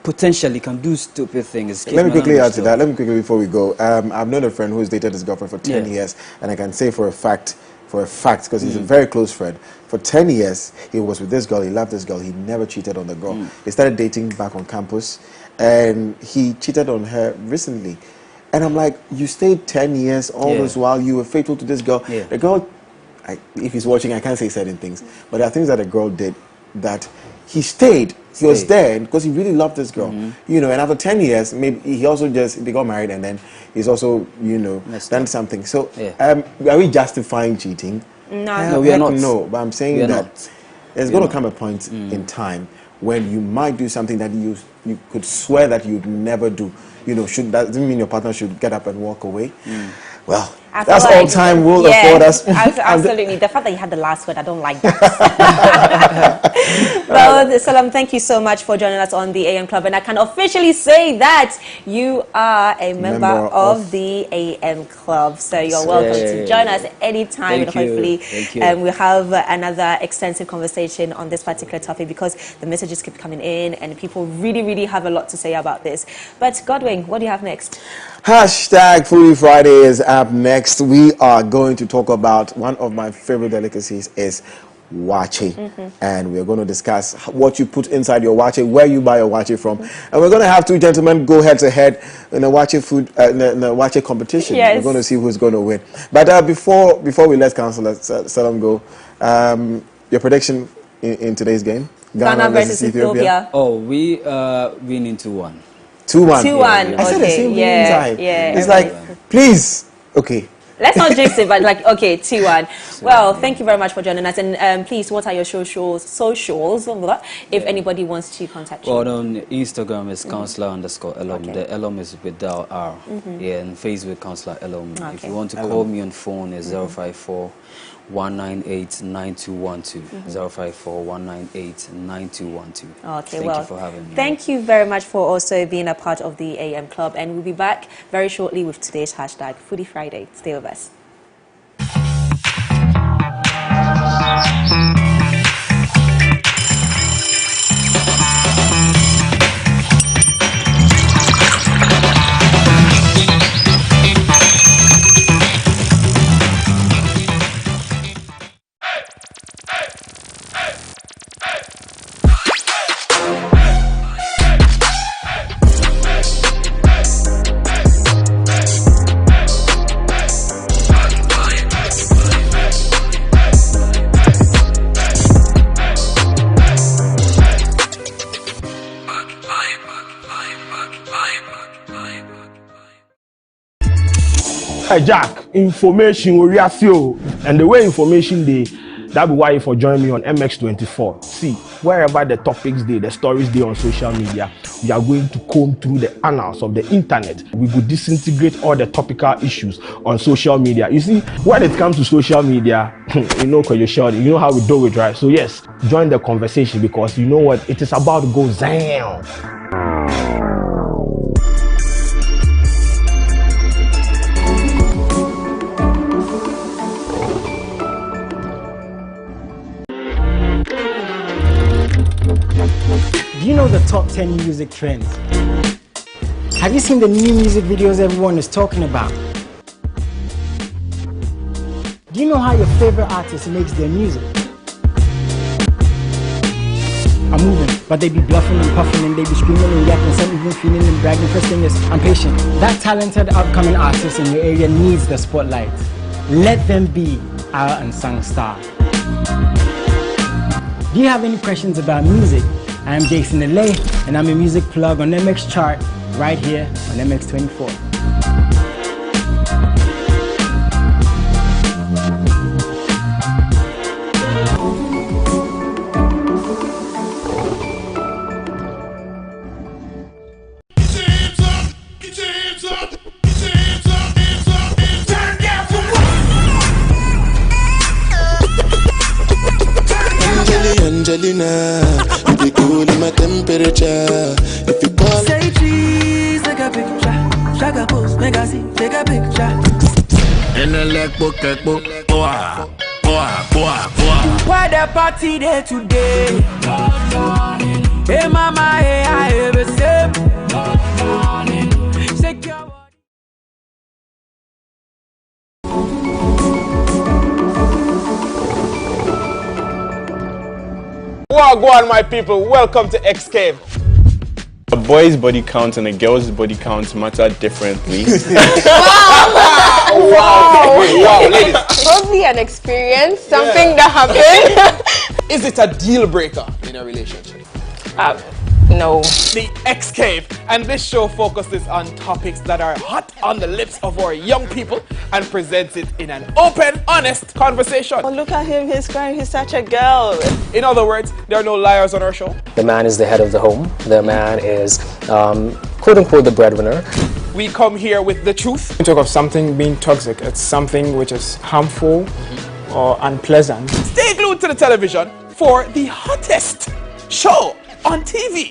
S11: potentially can do stupid things.
S2: Let me quickly add to that. Let me quickly, before we go, I've known a friend who's dated his girlfriend for 10 years, and I can say for a fact, because he's a very close friend, for 10 years, he was with this girl, he loved this girl, he never cheated on the girl. They started dating back on campus, and he cheated on her recently. And I'm like, you stayed 10 years, all this while you were faithful to this girl. The girl, if he's watching, I can't say certain things, but there are things that the girl did that he stayed. He was there because he really loved this girl, you know. And after 10 years, maybe they got married, and then he's also, you know, done something. So, are we justifying cheating?
S1: No,
S11: we are not.
S2: No, but I'm saying that there's going to come a point in time when you might do something that you could swear that you'd never do. You know, that doesn't mean your partner should get up and walk away. Well, that's all time will afford us.
S1: Absolutely. The fact that you had the last word, I don't like that. Well, Salam, thank you so much for joining us on the AM Club. And I can officially say that you are a member of the AM Club. So you're welcome to join us anytime. And hopefully we'll have another extensive conversation on this particular topic, because the messages keep coming in and people really, really have a lot to say about this. But Godwin, what do you have next?
S2: Hashtag Foodie Friday is up next. We are going to talk about one of my favorite delicacies is wache, and we're going to discuss what you put inside your wache, where you buy your wache from, and we're going to have two gentlemen go head to head in a wache food in a wache competition. We're going to see who's going to win. But before we let Councillor Salam go, your prediction in today's game,
S1: Ghana versus Ethiopia.
S11: Oh, we win into 1.
S2: 2-1.
S1: 2-1.
S2: I said the same time.
S1: Yeah.
S2: It's like, please, okay.
S1: Let's not jinx it, but like, okay, 2-1. Well, thank you very much for joining us. And please, what are your socials, if anybody wants to contact you?
S11: Well, on Instagram is Councillor_Elom. The Elom is without R. And Facebook, Councillor Elom. If you want to call me on phone, it's 054 198 9212. 054 198 9212.
S1: Okay,
S11: Thank you for having me.
S1: Thank you very much for also being a part of the AM Club, and we'll be back very shortly with today's hashtag Foodie Friday. Stay with us.
S7: Hey Jack, information we and the way information they that be why you for join me on MX24. See, wherever the topics they, the stories they on social media, we are going to comb through the annals of the internet. We will disintegrate all the topical issues on social media. You see, when it comes to social media, you know you know how we do it, right? So yes, join the conversation because you know what, it is about to go down.
S8: Do you know the top 10 music trends? Have you seen the new music videos everyone is talking about? Do you know how your favorite artist makes their music? I'm moving, but they be bluffing and puffing and they be screaming and yapping, some even feeling and bragging. First thing is, I'm patient. That talented upcoming artist in your area needs the spotlight. Let them be our unsung star. Do you have any questions about music? I'm Jason Delay, and I'm a music plug on MX Chart right here on MX24.
S9: Angelina, you be cool in my temperature. If you call,
S15: say cheese, take a picture. Shaka post, make a see, take a picture.
S9: and I like book.
S15: Why the party there today? Hey mama, hey I ever say. Shake your
S3: Go on, my people. Welcome to XK. A boy's body count and a girl's body count matter differently.
S16: Wow, ladies. Probably an experience, something that happened.
S3: Is it a deal breaker in a relationship?
S16: No.
S3: The X-Cave, and this show focuses on topics that are hot on the lips of our young people and presents it in an open, honest conversation.
S16: Oh, look at him, he's crying, he's such a girl.
S3: In other words, there are no liars on our show.
S17: The man is the head of the home. The man is, quote-unquote, the breadwinner.
S3: We come here with the truth.
S18: We talk of something being toxic. It's something which is harmful or unpleasant.
S3: Stay glued to the television for the hottest show on TV.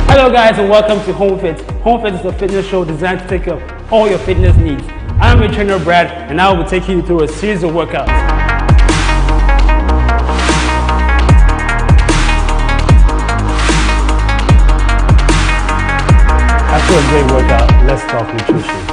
S10: Hello guys and welcome to Home Fit. Home Fit is a fitness show designed to take care of all your fitness needs. I'm your trainer Brad and I will be taking you through a series of workouts. After a great workout, let's talk nutrition.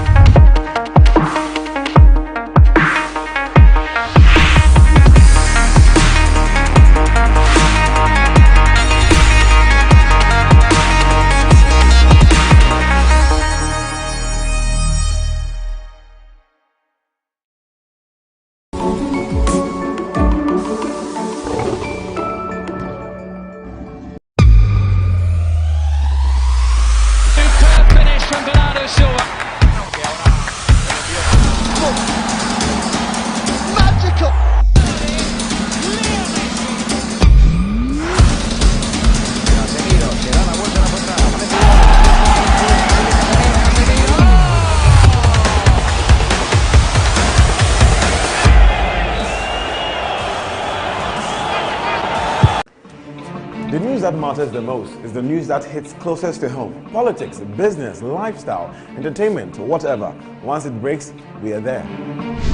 S2: The news that matters the most is the news that hits closest to home. Politics, business, lifestyle, entertainment, whatever. Once it breaks, we are there.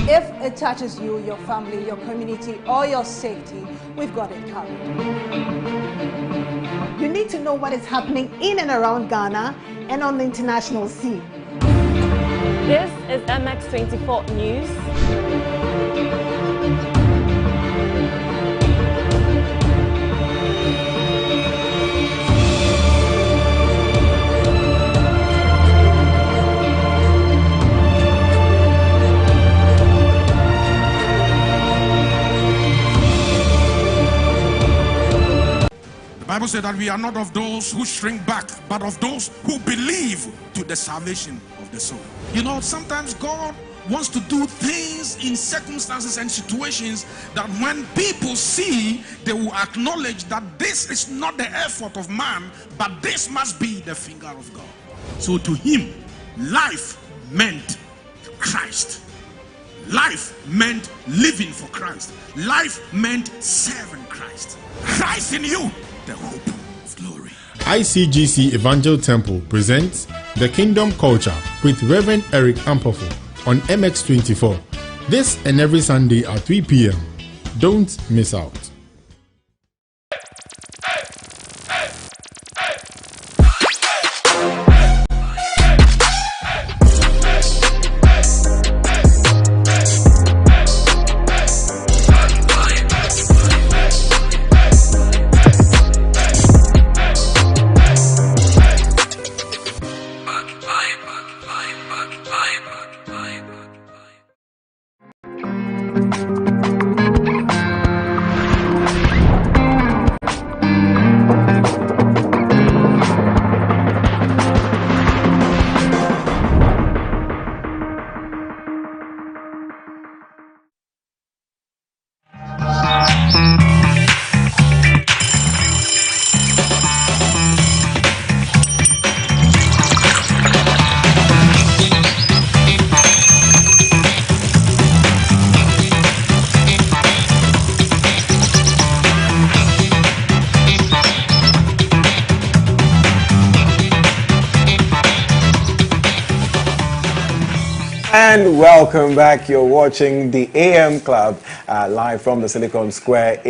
S19: If it touches you, your family, your community, or your safety, we've got it covered. You need to know what is happening in and around Ghana and on the international scene.
S20: This is MX24 News.
S21: The Bible said that we are not of those who shrink back, but of those who believe to the salvation of the soul. You know, sometimes God wants to do things in circumstances and situations that when people see, they will acknowledge that this is not the effort of man, but this must be the finger of God. So to him, life meant Christ. Life meant living for Christ. Life meant serving Christ. Christ in you, the hope of glory.
S22: ICGC Evangel Temple presents The Kingdom Culture with Reverend Eric Ampofo on MX24. This and every Sunday at 3 p.m. Don't miss out.
S2: And welcome back. You're watching the AM Club live from the Silicon Square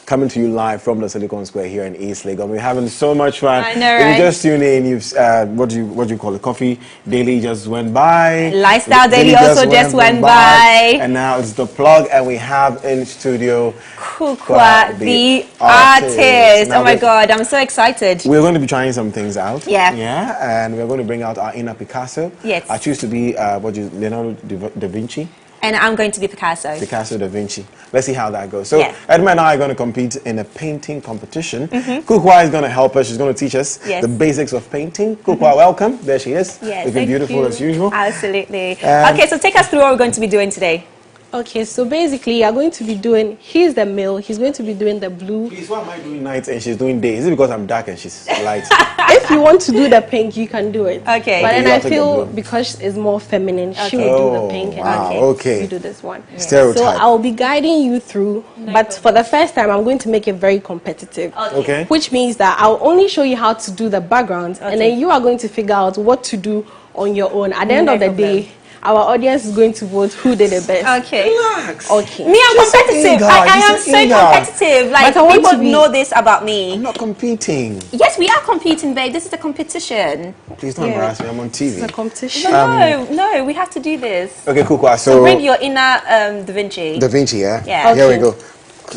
S2: coming to you live from the Silicon Square here in East Legon. We're having so much fun.
S1: I know,
S2: if
S1: right?
S2: you just tune in, you've what do you call it? Coffee Daily just went by.
S1: Lifestyle Daily also just went by.
S2: And now it's the plug, and we have in studio
S1: Kukwa, the artist. Oh my God, I'm so excited.
S2: We're going to be trying some things out.
S1: Yeah.
S2: Yeah, and we're going to bring out our inner Picasso.
S1: Yes.
S2: I choose to be Leonardo da Vinci.
S1: And I'm going to be Picasso.
S2: Picasso da Vinci. Let's see how that goes. So,
S1: Yeah.
S2: Edma and I are going to compete in a painting competition. Kukwa is going to help us. She's going to teach us
S1: Yes.
S2: the basics of painting. Kukwa, welcome. There she is.
S1: Yes,
S2: looking
S1: thank
S2: beautiful
S1: you.
S2: as usual.
S1: Absolutely. Okay, so take us through what we're going to be doing today.
S23: Okay, so basically you're going to be doing, he's the male, he's going to be doing the blue.
S2: Please, why am I doing night and she's doing day? Is it because I'm dark and she's light?
S23: If you want to do the pink, you can do it.
S1: Okay.
S23: But then
S2: you
S23: I
S2: have to
S23: feel
S2: get
S23: because it's more feminine, she will do the pink.
S2: wow,
S23: And
S2: okay.
S23: you do this one.
S2: Stereotype.
S23: So I'll be guiding you through, but for the first time, I'm going to make it very competitive.
S2: Okay.
S23: Which means that I'll only show you how to do the background, and then you are going to figure out what to do on your own. At the end of the day, our audience is going to vote who did the best.
S1: Okay.
S23: Relax. Okay.
S1: Me, I'm competitive. I am so competitive. Like,
S23: But I want
S1: people
S23: to be-
S1: know this about me.
S2: I'm not competing.
S1: Yes, we are competing, babe. This is a competition.
S2: Please don't embarrass me. I'm on TV.
S23: It's a competition.
S1: No, we have to do this.
S2: Okay, Kukwa.
S1: So bring your inner Da Vinci.
S2: Da Vinci, yeah?
S1: Yeah.
S2: Here we
S23: Okay.
S2: go.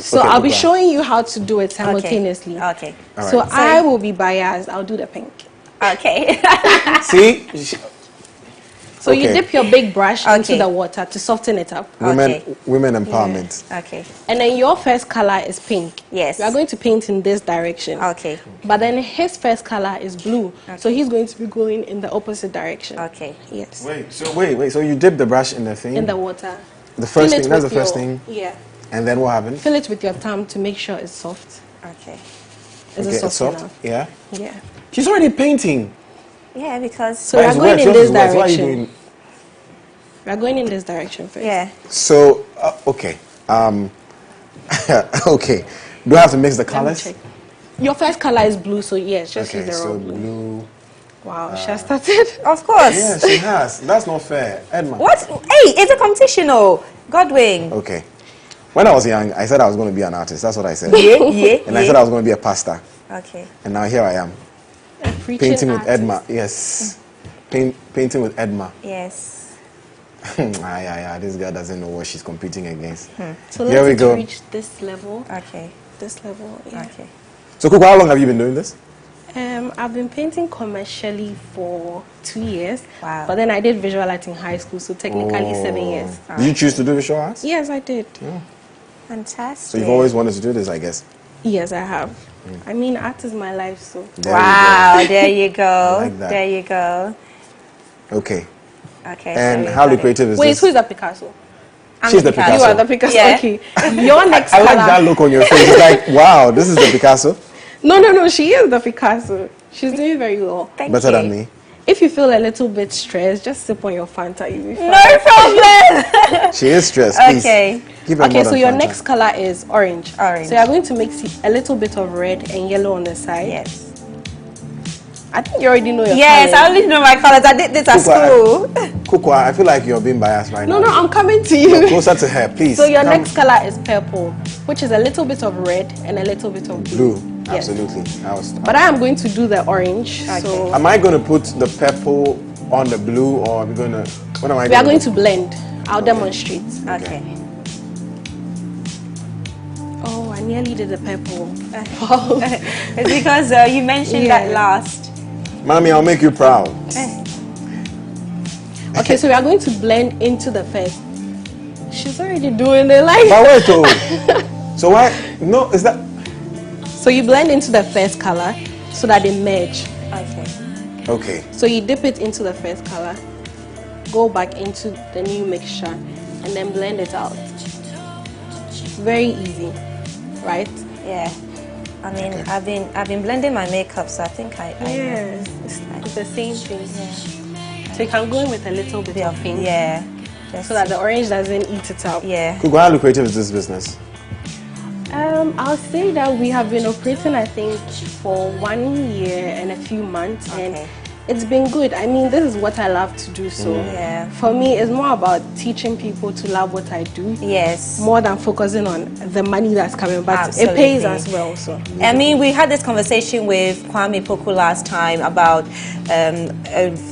S23: So
S2: Okay,
S23: I'll be
S2: Kukwa.
S23: showing you how to do it simultaneously.
S1: Okay.
S2: All
S23: So
S2: right.
S23: I will be biased. I'll do the pink.
S1: Okay.
S2: See?
S23: So you
S2: Okay.
S23: dip your big brush into
S1: Okay.
S23: the water to soften it up.
S2: Women empowerment.
S1: Okay.
S23: And then your first color is pink.
S1: Yes.
S23: We are going to paint in this direction.
S1: Okay.
S23: But then his first color is blue. So he's going to be going in the opposite direction.
S1: Okay.
S23: Yes.
S2: Wait, so you dip the brush in the thing?
S23: In the water.
S2: The first
S23: Fill it
S2: thing, that's the
S23: with
S2: first
S23: your-
S2: thing.
S23: Yeah.
S2: And then what happens?
S23: Fill it with your thumb to make sure it's soft.
S1: Okay.
S23: Is
S2: Okay,
S23: it
S2: it's
S23: soft
S2: soft?
S23: enough?
S2: Yeah.
S23: Yeah.
S2: She's already painting.
S1: Yeah, because...
S23: So we are
S2: it's
S23: going
S2: wet,
S23: in
S2: yours
S23: this
S2: is wet. Why are you
S23: direction.
S2: doing-
S23: We are going in this direction first.
S1: Yeah.
S2: So, okay. Okay. Do I have to mix the colors?
S23: Your first color is blue, so yes, just
S2: Okay,
S23: use the
S2: so
S23: raw blue.
S2: blue.
S23: Wow, she has started.
S1: Of course.
S2: Yeah, she has. That's not fair. Edma.
S1: What? Hey, it's a competition, oh. Godwin.
S2: Okay. When I was young, I said I was going to be an artist. That's what I said. And I said I was going to be a pastor.
S1: Okay.
S2: And now here I am. Painting with Edma. Yes. Painting with Edma.
S1: Yes.
S2: This girl doesn't know what she's competing against.
S23: So
S2: here we
S23: let's
S2: go.
S23: reach this level.
S1: Okay.
S23: This level. Yeah.
S1: Okay.
S2: So, Kuku, how long have you been doing this?
S23: I've been painting commercially for 2 years.
S1: Wow.
S23: But then I did visual art in high school, so technically 7 years.
S2: Did you choose to do visual arts?
S23: Yes, I did.
S2: Yeah.
S1: Fantastic.
S2: So you've always wanted to do this, I guess.
S23: Yes, I have. I mean, art is my life, so.
S1: Wow, there you go.
S2: I like that.
S1: There you go.
S2: Okay.
S1: Okay.
S2: And
S1: so
S2: how lucrative is
S23: Wait,
S2: this?
S23: who is the Picasso?
S2: She's the Picasso.
S23: You are the Picasso.
S1: Yeah.
S23: Okay. Your next
S2: I
S23: color.
S2: like that look on your face. It's like, wow, this is the Picasso.
S23: No, she is the Picasso. She's doing very well.
S2: Better than me.
S23: If you feel a little bit stressed, just sip on your Fanta. You'll be fine.
S1: No problem.
S2: She is stressed, please.
S1: Okay.
S2: Give her
S23: Okay,
S2: more
S23: so
S2: than
S23: your
S2: Fanta.
S23: next color is orange.
S1: Orange.
S23: So you're going to mix a little bit of red and yellow on the side.
S1: Yes.
S23: I think you already know your
S1: Yes, I
S23: colors.
S1: only know my colors. I did this at school.
S2: Kuku, I feel like you're being biased right
S23: No,
S2: now.
S23: I'm coming to
S2: You're
S23: you.
S2: closer to her, please.
S23: So your
S2: Come.
S23: next color is purple, which is a little bit of red and a little bit of blue.
S2: Blue.
S23: Yes.
S2: Absolutely.
S23: But I am going to do the orange. So
S2: Am I going to put the purple on the blue, or are we going to? What am I?
S23: we are going to blend. I'll demonstrate.
S1: Okay.
S23: Oh, I nearly did the purple.
S1: It's because you mentioned that last.
S2: Mommy, I'll make you proud.
S23: Okay, so we are going to blend into the first. She's already doing it like.
S2: But wait, oh. So why? No, is that?
S23: So you blend into the first color so that they merge.
S1: Okay.
S2: Okay.
S23: So you dip it into the first color, go back into the new mixture, and then blend it out. Very easy, right?
S1: Yeah. I mean, I've been blending my makeup, so I think I
S23: Yes, it's the same thing. Yeah. So you can go in with a little bit of pink.
S1: Yeah.
S23: So that the orange doesn't eat it up.
S1: Yeah.
S2: Kuku, how lucrative is this business?
S23: I'll say that we have been operating, I think, for 1 year and a few months, and it's been good. I mean, this is what I love to do, so
S1: Yeah.
S23: for me, it's more about teaching people to love what I do.
S1: Yes.
S23: More than focusing on the money that's coming, but
S1: Absolutely.
S23: it pays as well. So
S1: I mean, we had this conversation with Kwame Poku last time about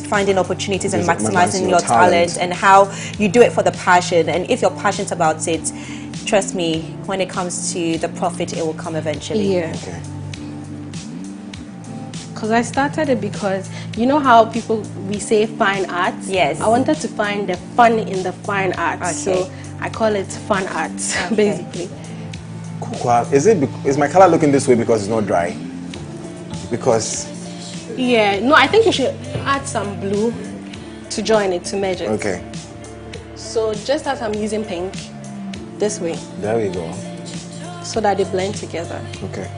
S1: finding opportunities and maximizing your talent and how you do it for the passion. And if you're passionate about it, trust me, when it comes to the profit, it will come eventually.
S23: Yeah. Because I started it because you know how we say fine arts?
S1: Yes.
S23: I wanted to find the fun in the fine arts.
S1: Okay.
S23: So I call it fun arts, basically.
S2: Kuku, is my color looking this way because it's not dry? Because.
S23: Yeah, no, I think you should add some blue to join it, to merge it.
S2: Okay.
S23: So just as I'm using pink, this way.
S2: There we go.
S23: So that they blend together.
S2: Okay.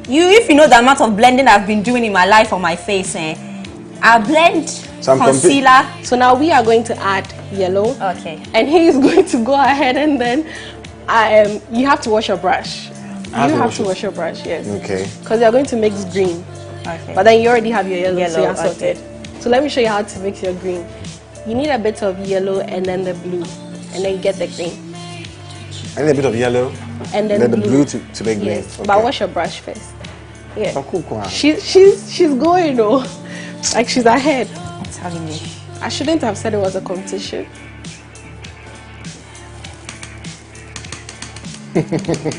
S1: If you know the amount of blending I've been doing in my life on my face, I blend concealer.
S23: So now we are going to add yellow.
S1: Okay.
S23: And he is going to go ahead and then you have to wash your brush. You have to wash your brush, yes.
S2: Okay.
S23: Because you're going to mix green.
S1: Okay.
S23: But then you already have your yellow, so
S1: Yellow,
S23: you're sorted. So let me show you how to mix your green. You need a bit of yellow and then the blue. And then you get the green.
S2: I need a bit of yellow.
S23: And then
S2: the blue to make green.
S23: Yes.
S2: Okay.
S23: But wash your brush first. Yeah.
S2: Oh, cool.
S23: She's going though. Like she's ahead.
S1: I'm telling you.
S23: I shouldn't have said it was a competition.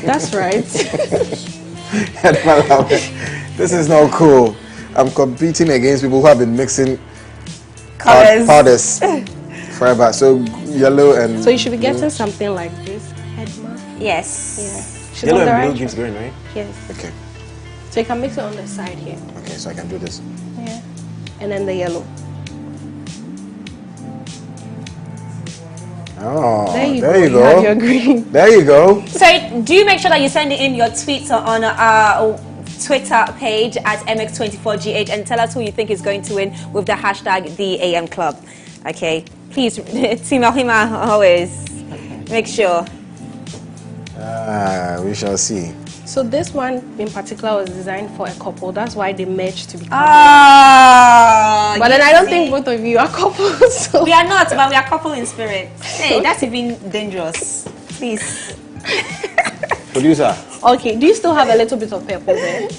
S23: That's right.
S2: This is not cool. I'm competing against people who have been mixing
S1: colors
S2: forever. So yellow and.
S23: So you should be getting something like this, Edma.
S1: Yes.
S23: Yeah. She's
S2: Yellow
S23: on the
S2: and blue
S23: right
S2: gives green, right?
S23: Yes.
S2: Okay.
S23: So you can mix it on the side here.
S2: Okay, so I can do this.
S23: Yeah. And then the yellow.
S2: Oh,
S23: there you
S2: go.
S23: You have your green.
S2: There you go.
S1: So do make sure that you send in your tweets on our Twitter page at MX24GH and tell us who you think is going to win with the hashtag #TheAMClub. Okay, please, Team Ohima, always make sure.
S2: We shall see.
S23: So this one in particular was designed for a couple. That's why they merged to become. But then I don't think both of you are couples. So.
S1: We are not, but we are couple in spirit. Hey, that's even dangerous. Please.
S2: Producer.
S23: Okay, do you still have a little bit of purple there?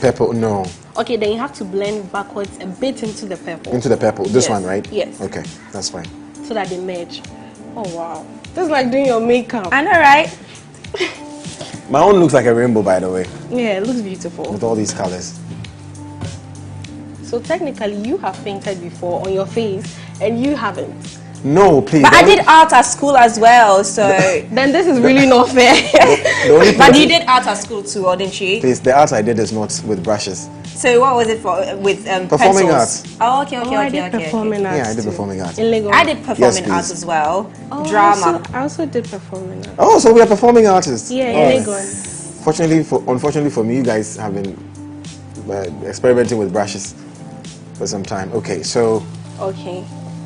S2: Purple, no.
S23: Okay, then you have to blend backwards a bit into the purple.
S2: Into the purple. This one, right?
S23: Yes.
S2: Okay, that's fine.
S23: So that they merge. Oh wow. This is like doing your makeup.
S1: I know, right?
S2: My own looks like a rainbow, by the way.
S23: Yeah, it looks beautiful.
S2: With all these colors.
S23: So technically, you have painted before on your face, and you haven't.
S2: No, please.
S1: But I did art at school as well, so...
S23: Then this is really not fair.
S1: But you did art at school too, or didn't you?
S2: Please, the art I did is not with brushes.
S1: So what was it for? With
S2: Performing
S1: pencils?
S2: arts.
S1: Oh, okay.
S23: I did performing arts.
S2: Yeah, I did performing arts.
S23: In Lagos.
S1: I did performing
S2: Yes,
S1: arts as well.
S23: Oh,
S1: Drama.
S23: I also did performing arts.
S2: Oh, so we are performing artists.
S23: Yeah, in Lagos.
S2: Unfortunately for me, you guys have been experimenting with brushes for some time. Okay, so...
S23: Okay.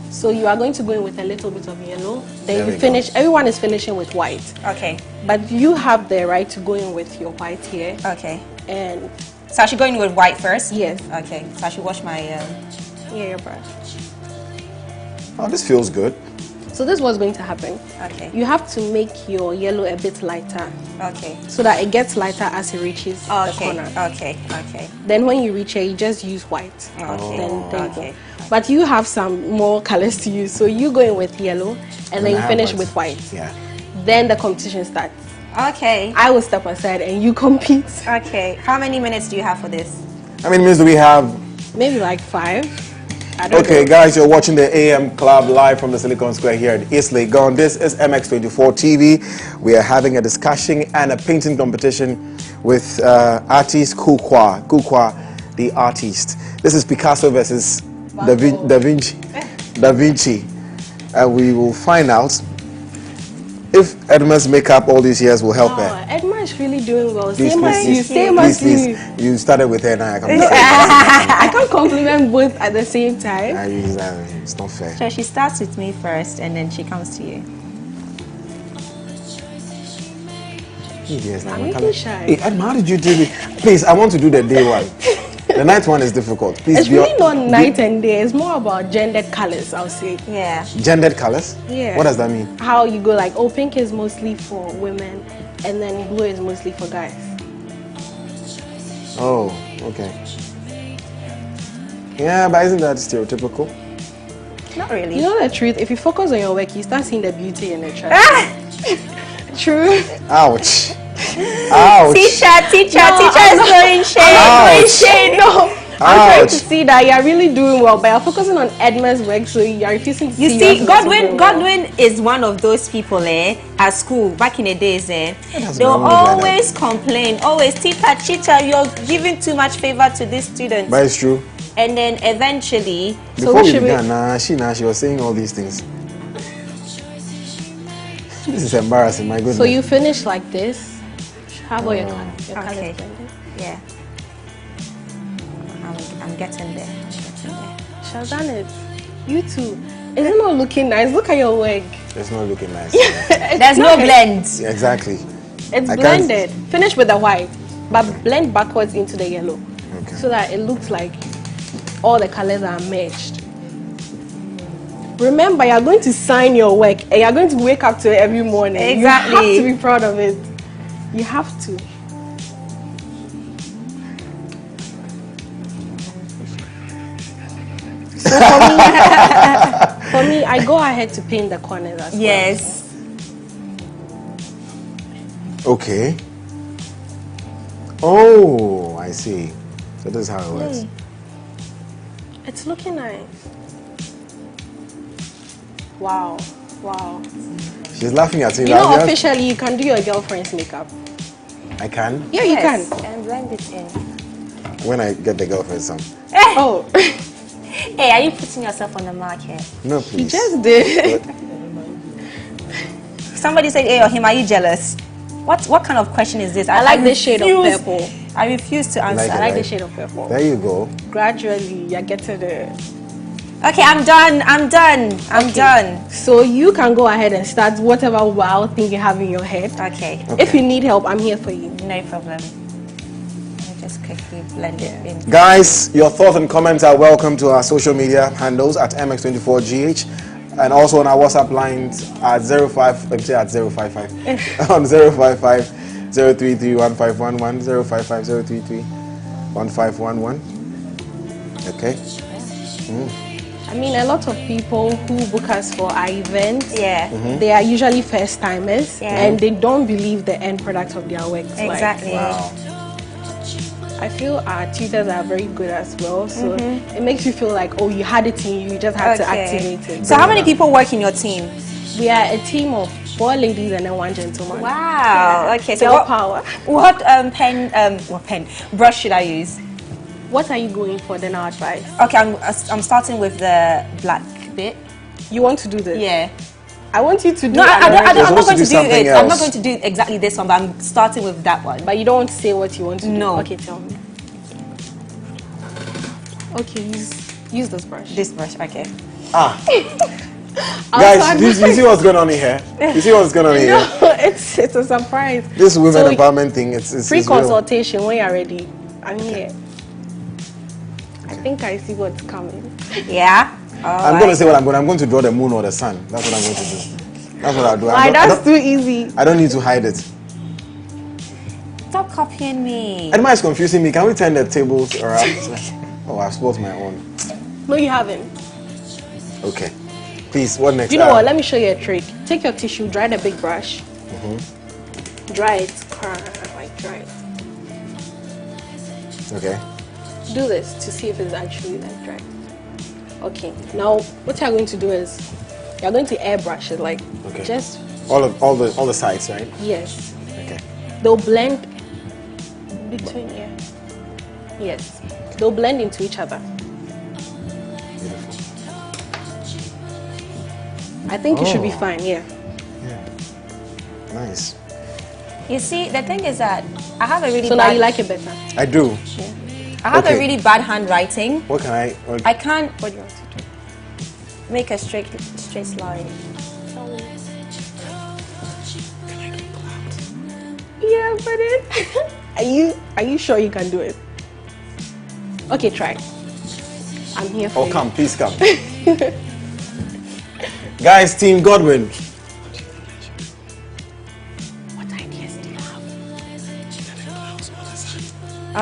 S23: So you are going to go in with a little bit of yellow. Then
S2: There
S23: you
S2: we
S23: finish. Everyone is finishing with white.
S1: Okay.
S23: But you have the right to go in with your white here.
S1: Okay.
S23: And
S1: so I should go in with white first?
S23: Yes.
S1: Okay. So I should wash my...
S23: Yeah, your brush.
S2: Oh, this feels good.
S23: So this is what's going to happen.
S1: Okay.
S23: You have to make your yellow a bit lighter.
S1: Okay.
S23: So that it gets lighter as it reaches the
S1: Okay.
S23: corner.
S1: Okay. Okay.
S23: Then when you reach here, you just use white.
S1: Okay.
S23: Then there you
S1: Okay.
S23: go. But you have some more colors to use. So you go in with yellow and then you finish with white.
S2: Yeah.
S23: Then the competition starts.
S1: Okay.
S23: I will step aside and you compete.
S1: Okay. How many minutes do you have for this?
S2: How many minutes do we have?
S23: Maybe like 5. I don't
S2: Okay,
S23: know.
S2: guys, you're watching the AM Club live from the Silicon Square here at East Legon. This is MX24 TV. We are having a discussion and a painting competition with artist Kukwa, the artist. This is Picasso versus Da Vinci. And we will find out if Edma's makeup all these years will help her.
S23: Edma is really doing well.
S2: Please,
S23: Same as you. Same as you.
S2: You started with her, now I can
S23: I can't compliment both at the same time.
S2: It's not fair.
S1: So she starts with me first and then she comes to you.
S2: Yes,
S23: I'm making shy.
S2: Hey, Edma, how did you do it? Please, I want to do the day one. The night one is difficult. Please,
S23: It's really not night and day. It's more about gendered colors, I'll say.
S1: Yeah.
S2: Gendered colors?
S23: Yeah.
S2: What does that mean?
S23: How you go like, oh, pink is mostly for women, and then blue is mostly for guys.
S2: Oh, okay. Yeah, but isn't that stereotypical?
S1: Not really.
S23: You know the truth, if you focus on your work, you start seeing the beauty in the trash. True.
S2: Ouch. Ouch.
S1: Teacher is throwing shade.
S2: Ouch.
S23: Shade, no. I'm trying to
S2: Ouch.
S23: see that you're really doing well, but you're focusing on Edma's work, so you're refusing to
S1: You
S23: see
S1: see,
S23: yours also doing well.
S1: Godwin is one of those people at school back in the days.
S2: doesn't
S1: They'll
S2: normally like
S1: always complain, always, teacher, you're giving too much favor to this student.
S2: But it's true.
S1: And then eventually,
S2: Before we began, she was saying all these things. This is embarrassing, my goodness.
S23: So you finish like this. How about your color? Your color
S1: okay,
S23: blended?
S1: yeah, I'm getting there.
S23: She has done it. You too. Is it not looking nice? Look at your wig.
S2: It's not looking nice.
S1: There's no blend.
S2: Yeah, exactly.
S23: It's
S2: I
S23: blended. Finish with the white, but blend backwards into the yellow, so that it looks like all the colors are merged. Remember, you're going to sign your work, and you're going to wake up to it every morning.
S1: Exactly.
S23: You have to be proud of it. You have to. So for me, I go ahead to paint the corners as well.
S1: Yes.
S2: Okay. Oh, I see. So this is how it works.
S23: It's looking nice. Wow. Wow.
S2: She's laughing at me.
S23: You know, officially, you can do your girlfriend's makeup.
S2: I can?
S23: Yeah, you can.
S1: And blend it in.
S2: When I get the girlfriend some.
S23: Oh.
S1: Hey, are you putting yourself on the market?
S2: No, please.
S23: You just did.
S1: Somebody said, hey, or him, are you jealous? What kind of question is this?
S23: I like this shade of purple.
S1: I refuse to answer.
S23: I like the shade of purple.
S2: There you go.
S23: Gradually, you're getting the...
S1: Okay, I'm done.
S23: So you can go ahead and start whatever wild thing you have in your head.
S1: Okay.
S23: If you need help, I'm here for you.
S1: No problem. Let me just quickly blend it in.
S2: Guys, your thoughts and comments are welcome to our social media handles at MX24GH and also on our WhatsApp lines at 055 on 055 033 1511 055 033 1511. Okay.
S23: I mean, a lot of people who book us for our events,
S1: Mm-hmm.
S23: they are usually first timers and they don't believe the end product of their work.
S1: Exactly.
S23: Wow. I feel our tutors are very good as well, so it makes you feel like, oh, you had it in you, you just had to activate it.
S1: So how many people work in your team?
S23: We are a team of 4 ladies and then 1 gentleman.
S1: Wow. Okay. So
S23: Girl power.
S1: What brush should I use?
S23: What are you going for? Then I'll advise.
S1: Okay, I'm starting with the black bit.
S23: You want to do this?
S1: Yeah.
S23: I want you to do.
S1: No, I'm not going to do it.
S2: Else.
S1: I'm not going to do exactly this one, but I'm starting with that one.
S23: But you don't want to say what you want to do.
S1: No.
S23: Okay, tell me. Okay, use this brush.
S1: This brush. Okay.
S2: Guys, you see what's going on in here? You see what's going on in here?
S23: No, it's a surprise.
S2: This women empowerment thing, it's
S23: free
S2: it's real.
S23: consultation when you're ready. I'm here. I think I see what's coming.
S1: Yeah.
S2: I'm going to say what I'm going to draw the moon or the sun. That's what I'm going to do. That's what I'll do.
S23: Why, that's too easy.
S2: I don't need to hide it.
S1: Stop copying me.
S2: Edma is confusing me. Can we turn the tables around? Oh, I've spoiled my own.
S23: No, you haven't.
S2: Okay. Please, what next?
S23: You know what? Let me show you a trick. Take your tissue, dry the big brush. Dry it. Like dry it.
S2: Okay.
S23: Do this to see if it's actually like dry. Okay. Now, what you're going to do is you're going to airbrush it, like just
S2: all the sides, right?
S23: Yes.
S2: Okay.
S23: They'll blend between Yes. They'll blend into each other. I think it should be fine, yeah.
S2: Nice.
S1: You see, the thing is that I have a really
S23: So
S1: bad...
S23: now you like it better?
S2: I do.
S1: Yeah. I have a really bad handwriting.
S2: What can I...
S1: I can't... What do you want to do? Make a straight line.
S23: Yeah, but are you sure you can do it? Okay, try. I'm here for you.
S2: Oh, come, please come. Guys, Team Godwin.
S23: What ideas do you have?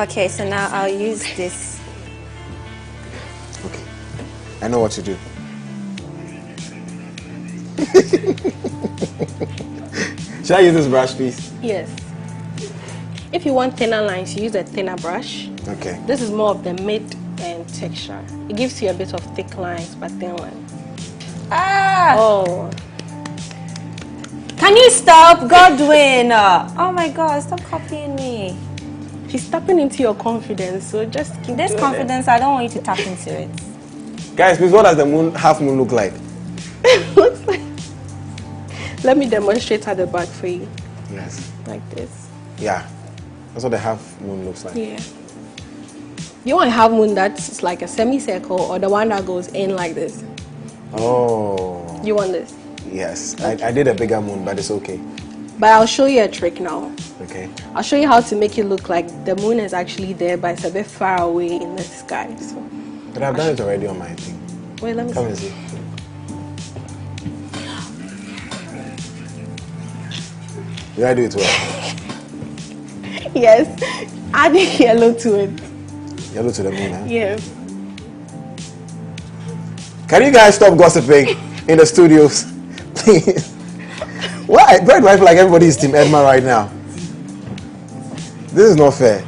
S1: Okay, so now I'll use this.
S2: Okay, I know what to do. Should I use this brush, please?
S23: Yes. If you want thinner lines, you use a thinner brush.
S2: Okay.
S23: This is more of the mid-end texture. It gives you a bit of thick lines, but thin lines. Oh.
S1: Can you stop, Godwin? Oh my God, stop copying me.
S23: She's tapping into your confidence, so just keep
S1: this
S23: doing
S1: confidence, I don't want you to tap into it.
S2: Guys, please, what does the moon, half moon look like?
S23: Let me demonstrate at the back for you.
S2: Yes.
S23: Like this.
S2: Yeah. That's what the half moon looks like.
S23: Yeah. You want a half moon that's like a semicircle or the one that goes in like this?
S2: Oh.
S23: You want this?
S2: Yes. I did a bigger moon, but it's okay.
S23: But I'll show you a trick now.
S2: Okay.
S23: I'll show you how to make it look like the moon is actually there, but it's a bit far away in the sky. So.
S2: But I've done it already on my thing.
S23: Wait, let me
S2: Come
S23: see.
S2: and see. Did I do it well?
S23: Yes. Adding yellow to it.
S2: Yellow to the moon, huh?
S23: Yeah.
S2: Can you guys stop gossiping in the studios? Please. Why do I feel like everybody is Team Edma right now? This is not fair.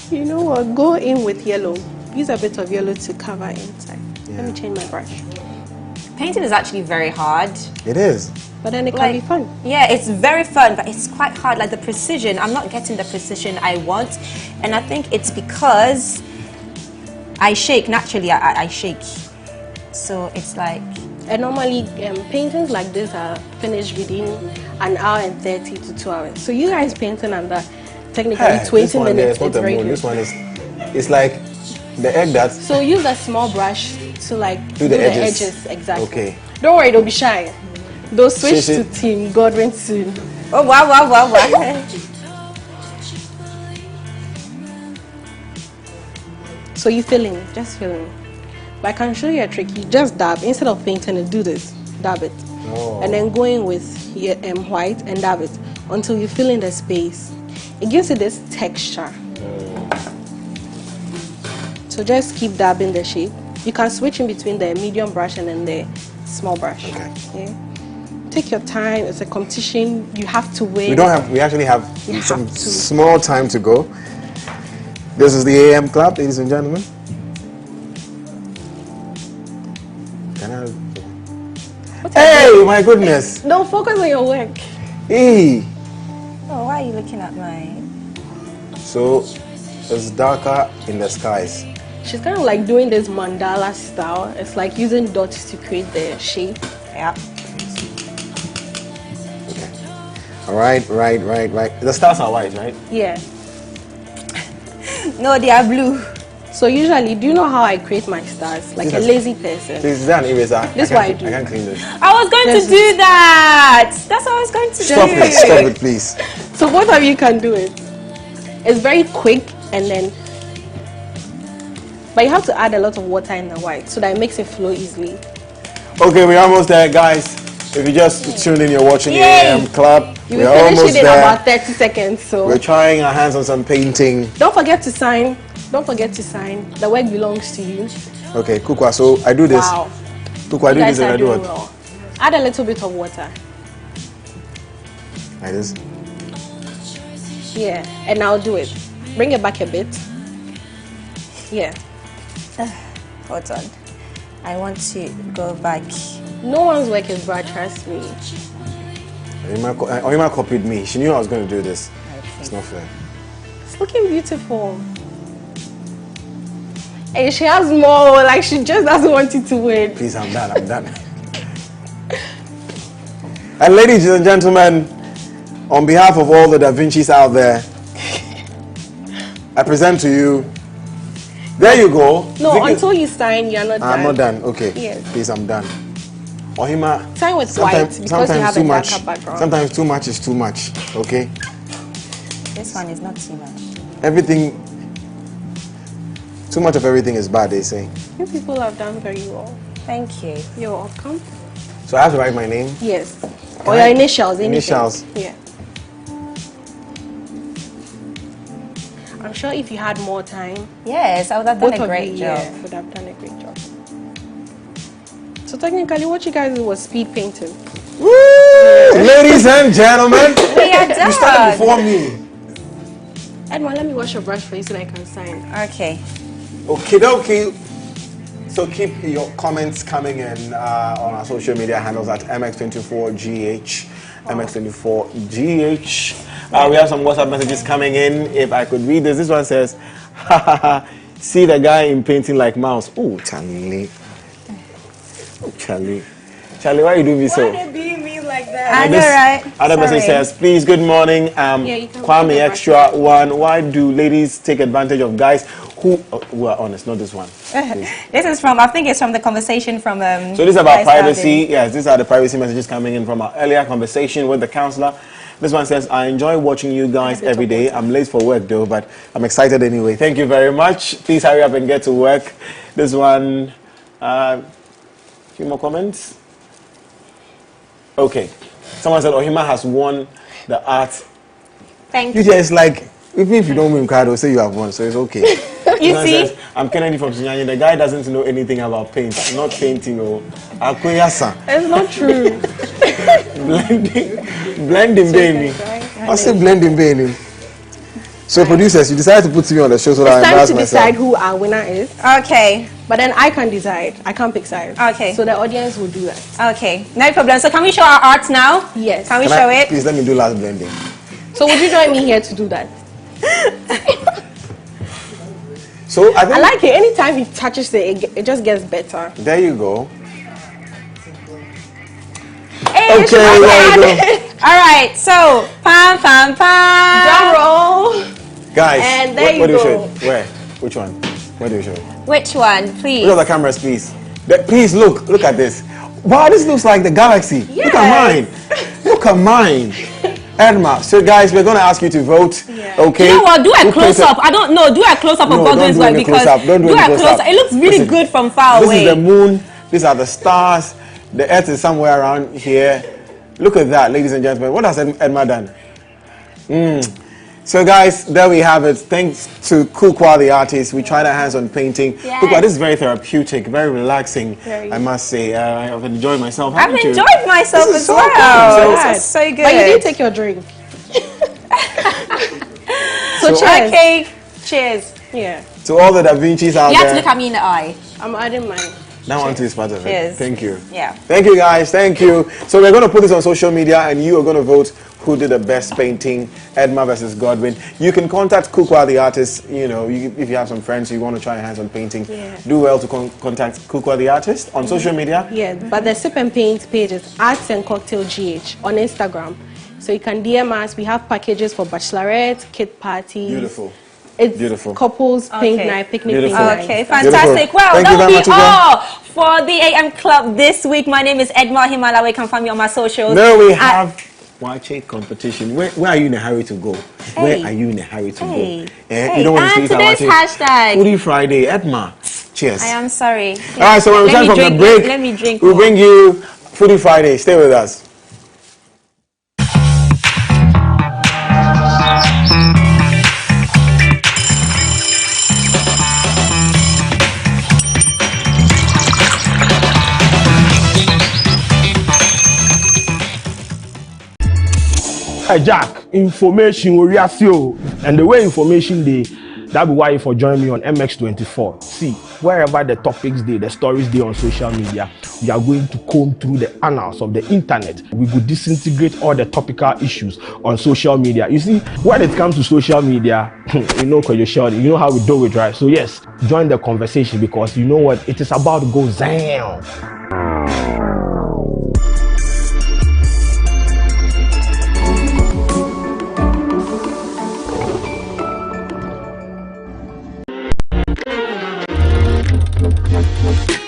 S23: You know what? Go in with yellow. Use a bit of yellow to cover inside.
S2: Yeah.
S23: Let me change my brush.
S1: Painting is actually very hard.
S2: It is.
S23: But then it can be fun.
S1: Yeah, it's very fun, but it's quite hard. Like the precision, I'm not getting the precision I want. And I think it's because I shake. Naturally, I shake. So it's like...
S23: And normally, paintings like this are finished within an hour and 30 to 2 hours. So you guys painting under technically 20 minutes.
S2: It's not the moon. This one is... It's like the egg that...
S23: So use a small brush to like
S2: do the edges.
S23: Exactly.
S2: Okay.
S23: Don't worry, don't be shy. They'll switch
S2: See.
S23: to Team Godwin soon.
S1: Oh wow.
S23: So you filling, just filling. But I can show you a trick. You just dab instead of painting it. Do this, dab it, and then go in with white and dab it until you fill in the space. It gives it this texture. So just keep dabbing the shape. You can switch in between the medium brush and then the small brush. Okay. Yeah. Take your time. It's a competition. You have to win.
S2: We actually have some small time to go. This is the AM Club, ladies and gentlemen. Hey, my goodness.
S23: Don't focus on your work.
S2: Hey.
S1: Oh, why are you looking at mine?
S2: So, it's darker in the skies.
S23: She's kind of like doing this mandala style. It's like using dots to create the shape.
S1: Yeah.
S2: Okay. All right. The stars are white, right?
S23: Yeah.
S1: No, they are blue.
S23: So usually, do you know how I create my stars? Like a lazy person.
S2: Please, is that an eraser?
S23: This is what I do.
S2: I can't clean this.
S1: I was going to do that. That's what I was going to do.
S2: Stop it, please.
S23: So both of you can do it. It's very quick and then, but you have to add a lot of water in the white so that it makes it flow easily.
S2: Okay, we're almost there, guys. If you just tuned in, you're watching the AM Club.
S23: You will finish it in about 30 seconds. So
S2: we're trying our hands on some painting.
S23: Don't forget to sign. Don't forget to sign. The work belongs to you.
S2: Okay, Kukwa, so I do this.
S23: Wow.
S2: Kukwa, I do this and I do what?
S23: Well. Add a little bit of water.
S2: Like this?
S23: Yeah, and I'll do it. Bring it back a bit. Yeah.
S1: Hold on. I want to go back.
S23: No one's work is bad, trust me.
S2: Oyima copied me. She knew I was going to do this. It's not fair.
S23: It's looking beautiful. And she has more, like she just doesn't want it to win.
S2: Please, I'm done. And ladies and gentlemen, on behalf of all the Da Vincis out there, I present to you, there you go.
S23: No, until you sign, you're not done.
S2: I'm not done, okay.
S23: Yes.
S2: Please, I'm done. Ohima,
S23: sign with white because you have a darker background.
S2: Sometimes too much is too much, okay?
S1: This one is not too much.
S2: Everything, too much of everything is bad, they say.
S23: You people have done very well.
S1: Thank you.
S23: You're welcome.
S2: So I have to write my name?
S23: Yes. Or your initials.
S2: Initials.
S23: Yeah. I'm sure if you had more time.
S1: Yes, I would have done a great job.
S23: Yeah, would have done a great job. So technically, what you guys did was speed painting.
S2: Woo! Ladies and gentlemen,
S1: we are done.
S2: You started before me.
S23: Edma, let me wash your brush for you so that I can sign.
S1: Okay.
S2: Okay. So keep your comments coming in on our social media handles at MX24GH. MX24GH. We have some WhatsApp messages coming in. If I could read this one says, see the guy in painting like mouse. Oh, Charlie. Charlie, why you do me so?
S23: Why they being me like that?
S1: I know, right?
S2: Other message says, please, good morning. Kwame Extra One. Why do ladies take advantage of guys who are honest? Not this one.
S1: This is from, I think it's from the conversation from...
S2: so this is about privacy. Yes, these are the privacy messages coming in from our earlier conversation with the counselor. This one says, I enjoy watching you guys every day. I'm late for work though, but I'm excited anyway. Thank you very much. Please hurry up and get to work. This one... few more comments. Okay. Someone said Ohima has won the art.
S1: Thank you.
S2: You just like, even if you don't win card, they'll say you have won, so it's okay.
S1: You see?
S2: Says, I'm Kennedy from Sunyani. The guy doesn't know anything about paint. Not painting or Akoyasa.
S23: It's not true.
S2: Blending, baby. I say blending, baby. So producers, you decided to put me on the show so that I embarrass myself.
S23: It's time to decide who our winner is.
S1: Okay.
S23: But then I can decide. I can't pick sides.
S1: Okay.
S23: So the audience will do that.
S1: Okay. No problem. So can we show our art now?
S23: Yes.
S1: Can we show it?
S2: Please let me do last blending.
S23: So would you join me here to do that?
S2: So I
S23: like it. Anytime he touches it, it just gets better.
S2: There you go.
S1: Hey,
S2: okay, there you go.
S1: All right. So pam.
S23: Drum roll.
S2: Guys,
S23: and there
S2: what do you
S23: go.
S2: show? Where? Which one? Where do you show?
S1: Which one, please?
S2: Which of the cameras, please? Please look at this. Wow, this looks like the galaxy.
S23: Yes.
S2: Look at mine. Look at mine. Edma. So guys, we're going to ask you to vote. Yeah. Okay.
S1: You know what? Do a close up. I don't know. Do a close up of Godwin's work because
S2: don't do a close up.
S1: It looks really good from far away.
S2: This is the moon. These are the stars. The earth is somewhere around here. Look at that, ladies and gentlemen. What has Edma done? So guys, there we have it. Thanks to Kukwa the artist. We tried our hands on painting. Yes. Kukwa, this is very therapeutic, very relaxing, I must say. I've enjoyed myself.
S1: I've enjoyed myself as well. That's so good.
S23: But you didn't take your drink.
S1: So cheers. Okay, cheers.
S23: Yeah.
S2: To all the Da Vinci's out there.
S1: You have to look at me in the eye.
S23: I'm adding mine.
S2: That one too is part of it. Thank you.
S1: Yeah.
S2: Thank you guys. Thank you. So we're going to put this on social media and you are going to vote who did the best painting, Edma versus Godwin. You can contact Kukwa the artist. You know, if you have some friends who want to try your hands on painting, do well to contact Kukwa the artist on social media.
S23: Yeah, but the Sip and Paint page is Arts and Cocktail GH on Instagram. So you can DM us. We have packages for bachelorette, kid parties.
S2: Beautiful.
S23: It's
S2: beautiful.
S23: Couples, pink night, picnic.
S1: Okay, fantastic. Beautiful. Well, that will be all for the AM Club this week. My name is Edma Himalawa. You can find me on my socials.
S2: No, we have Wache competition. Where are you in a hurry to go? Where are you in a hurry to go? You don't want to see
S1: today's hashtag
S2: Foodie Friday. Edma, cheers.
S1: I am sorry.
S2: All right, so when we return from the break,
S1: let me drink
S2: we'll bring you Foodie Friday. Stay with us.
S7: Jack, information we and the way information day, that be why you for join me on MX24. See, wherever the topics day, the stories day on social media, we are going to comb through the annals of the internet. We could disintegrate all the topical issues on social media. You see, when it comes to social media, you know how we do it, right? So yes, join the conversation because you know what, it is about to go down.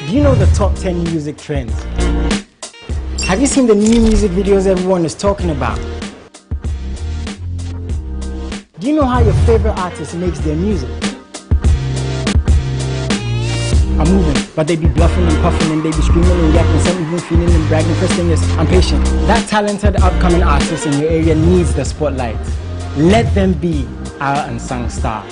S8: Do you know the top 10 music trends? Have you seen the new music videos everyone is talking about? Do you know how your favorite artist makes their music? I'm moving, but they be bluffing and puffing and they be screaming and yapping, some even feeling and bragging. First thing is, I'm patient. That talented upcoming artist in your area needs the spotlight. Let them be our unsung star.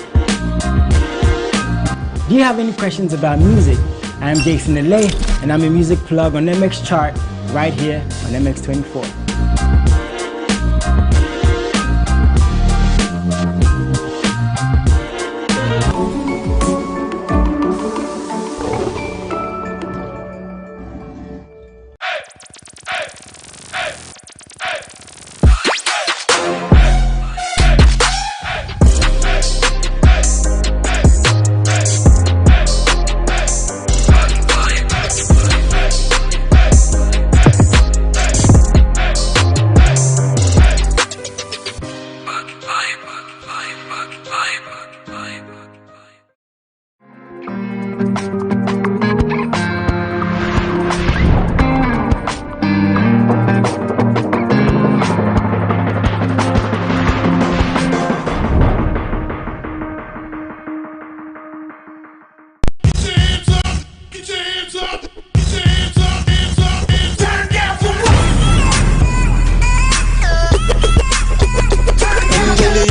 S8: Do you have any questions about music? I'm Jason Alay, and I'm a music plug on MX Chart right here on MX24.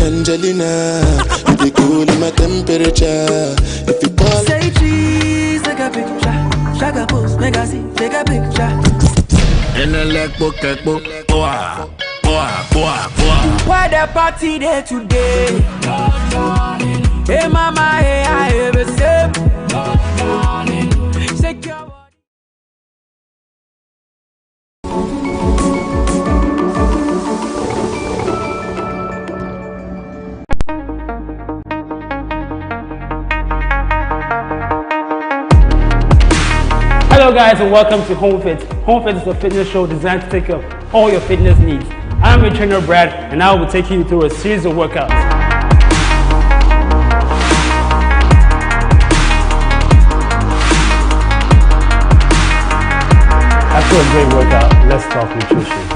S9: Angelina, you be cool in my temperature. If you call,
S15: say cheese, take a picture. Shaka post, mega see, take a picture.
S9: and I like book, boah.
S15: Why the party there today? Hey mama, hey I have a sip. Secure.
S10: Hello guys and welcome to Home Fit. Home Fit is a fitness show designed to take care of all your fitness needs. I'm your trainer Brad and I will be taking you through a series of workouts. After a great workout, let's talk nutrition.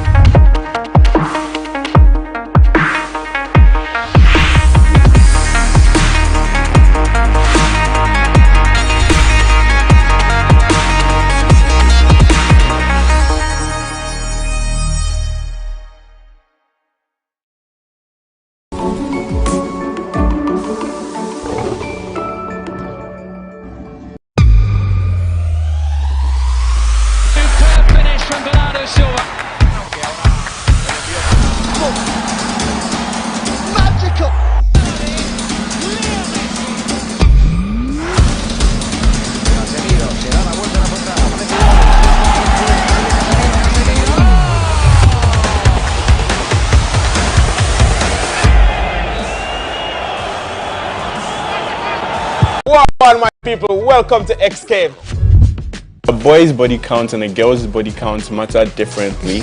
S3: Well, my people, welcome to XK.
S4: A boy's body count and a girl's body count matter differently.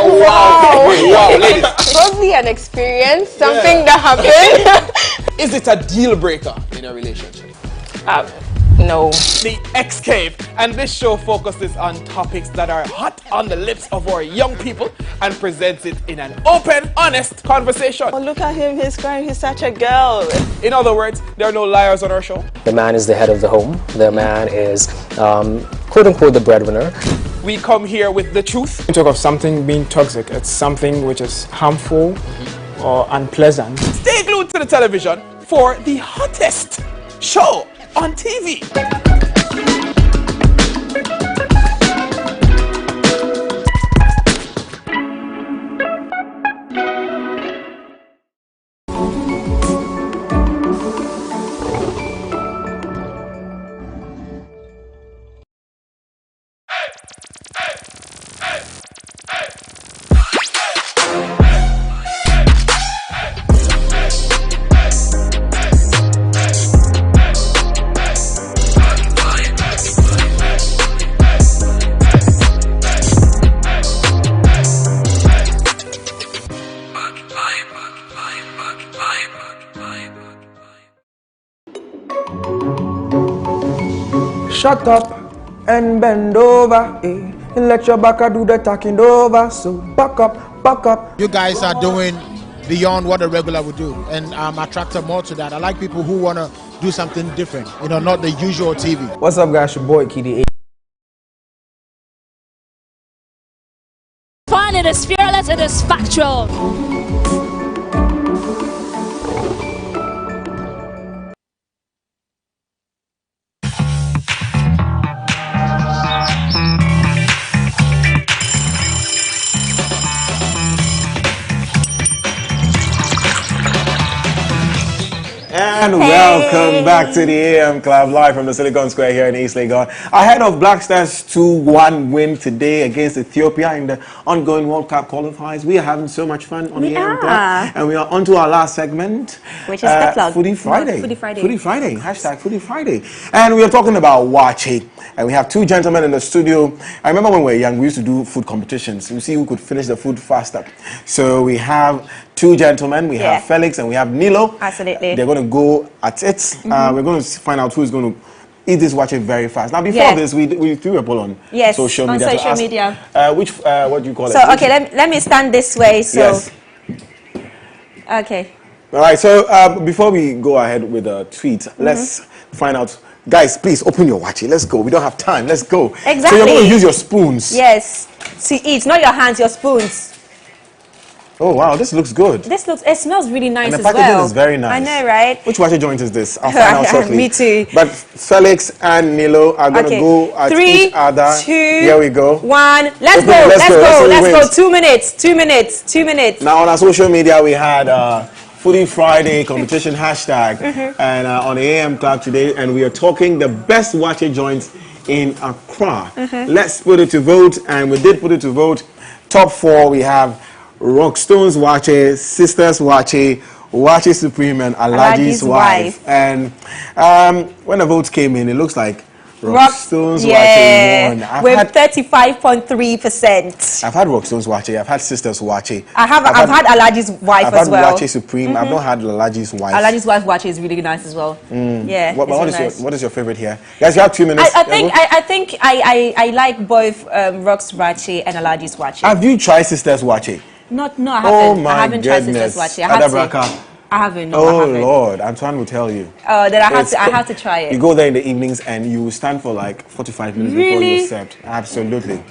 S16: Wow, ladies. Probably an experience, something that happened.
S3: Is it a deal breaker in a relationship?
S16: No.
S3: The X Cave, and this show focuses on topics that are hot on the lips of our young people and presents it in an open, honest conversation.
S16: Oh, look at him, he's crying, he's such a girl.
S3: In other words, there are no liars on our show.
S17: The man is the head of the home. The man is, quote unquote, the breadwinner.
S3: We come here with the truth.
S18: We talk of something being toxic. It's something which is harmful or unpleasant.
S3: Stay glued to the television for the hottest show on TV.
S5: Shut up and bend over, eh? And let your backer do the talking over. So back up.
S6: You guys are doing beyond what a regular would do, and I'm attracted more to that. I like people who want to do something different, you know, not the usual TV.
S5: What's up, guys? Your boy Kitty.
S24: Fun, it is fearless, it is factual.
S2: And welcome back to the AM Club, live from the Silicon Square here in East Legon. Ahead of Black Stars' 2-1 win today against Ethiopia in the ongoing World Cup qualifiers. We are having so much fun on the AM Club. And we are on to our last segment.
S1: Which is the plug.
S2: Foodie Friday.
S1: Foodie Friday.
S2: Foodie Friday. Hashtag Foodie Friday. And we are talking about Wache. And we have two gentlemen in the studio. I remember when we were young, we used to do food competitions. You see who could finish the food faster. So we have two gentlemen. We have Felix and we have Nilo.
S1: Absolutely.
S2: They're going to go at it. We're going to find out who is going to eat this Wache very fast. Now, before this, we threw a poll on social media.
S1: On social media.
S2: What do you call it?
S1: So, okay, let me stand this way. So,
S2: yes.
S1: Okay.
S2: All right, so before we go ahead with the tweet, let's find out. Guys, please open your Wache. Let's go. We don't have time. Let's go.
S1: Exactly.
S2: So you're going to use your spoons.
S1: Yes. To eat, not your hands, your spoons.
S2: Oh, wow, this looks good.
S1: It smells really nice
S2: and the
S1: as well.
S2: packaging is very nice.
S1: I know, right?
S2: Which Wache joint is this? I'll find out shortly.
S1: Me too.
S2: But Felix and Nilo are going to go at each other.
S1: 3, 2,
S2: here we go.
S1: 1. Let's go. 2 minutes.
S2: Now, on our social media, we had Foodie Friday competition hashtag and on the AM Club today, and we are talking the best Wache joints in Accra. Let's put it to vote, and we did put it to vote. Top 4, we have Rockstone's Wache, Sisters Wache, Wache Supreme, and Alaji's wife. And when the votes came in, it looks like Rockstones Wache won.
S1: With 35.3%.
S2: I've had Rockstones Wache. I've had Sisters Wache.
S1: I've had Alaji's wife
S2: as
S1: well.
S2: I've had Wache Supreme. I've not had Alaji's wife.
S1: Alaji's wife Wache is really nice as well. Yeah.
S2: What is your favorite here? Guys, you have 2 minutes.
S1: I think I like both Rock's Wache and Alaji's Wache.
S2: Have you tried Sisters Wache?
S1: No, I haven't.
S2: Oh my
S1: I haven't tried Sisters Wache. I haven't. No, I haven't.
S2: Lord, Antoine will tell you.
S1: Then I have to try it.
S2: You go there in the evenings and you stand for like 45 minutes before you're served. Absolutely.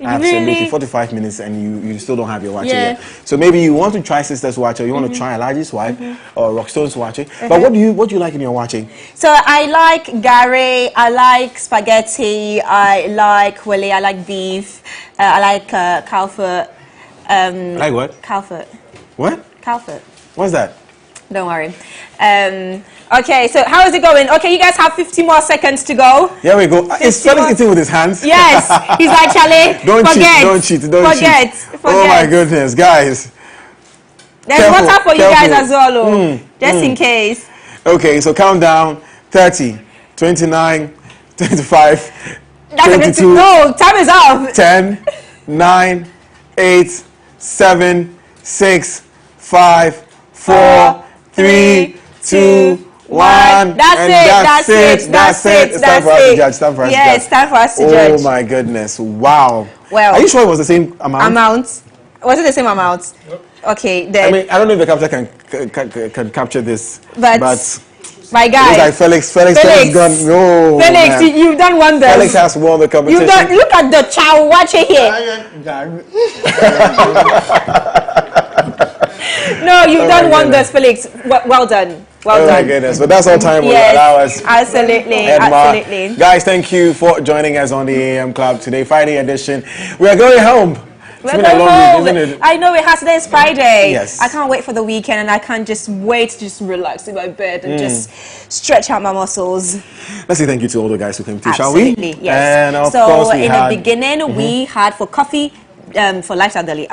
S2: Absolutely. 45 minutes and you still don't have your Wache yet. So maybe you want to try Sisters Wache, or you want to try Alaji's wife or Rockstones Wache. But what do you like in your Wache?
S1: So I like gare, I like spaghetti, I like wele, I like beef, I like cow foot.
S2: Like what?
S1: Cow foot.
S2: What?
S1: Cow foot.
S2: What's that?
S1: Don't worry. Okay, so how is it going? Okay, you guys have 50 more seconds to go.
S2: Here we go. Is Felix eating with his hands?
S1: Yes. He's like, Charlie,
S2: don't cheat.
S1: Forget.
S2: Oh my goodness, guys.
S1: There's water for you guys as well, just in case.
S2: Okay, so countdown. 30, 29, 25, 22.
S1: No, time is up.
S2: 10, 9, 8, 7, 6, 5, 4, 3, 2, 1.
S1: That's it.
S2: It's time for us to judge.
S1: Yes, it's time for us to judge.
S2: Oh my goodness. Wow.
S1: Well,
S2: are you sure it was the same amount?
S1: Was it the same amount? Okay, then.
S2: I mean, I don't know if the capture can capture this.
S1: But my guy.
S2: Like Felix gone. No,
S1: Felix, you've done wonders.
S2: Felix has won the competition.
S1: Look at the chow Wache here. No, you've done wonders, Felix. Well done. Well done.
S2: My goodness. But that's all time will allow us.
S1: Absolutely.
S2: Edma.
S1: Absolutely.
S2: Guys, thank you for joining us on the AM Club today, Friday edition. We are going home. It's been a long week, isn't it?
S1: I know it has. Today is Friday.
S2: Yes.
S1: I can't wait for the weekend, and I can't just wait to just relax in my bed and just stretch out my muscles.
S2: Let's say thank you to all the guys who came through,
S1: Absolutely,
S2: shall we?
S1: Yes.
S2: And of
S1: so
S2: course
S1: in the beginning, we had for coffee, for Lifestyle Daily.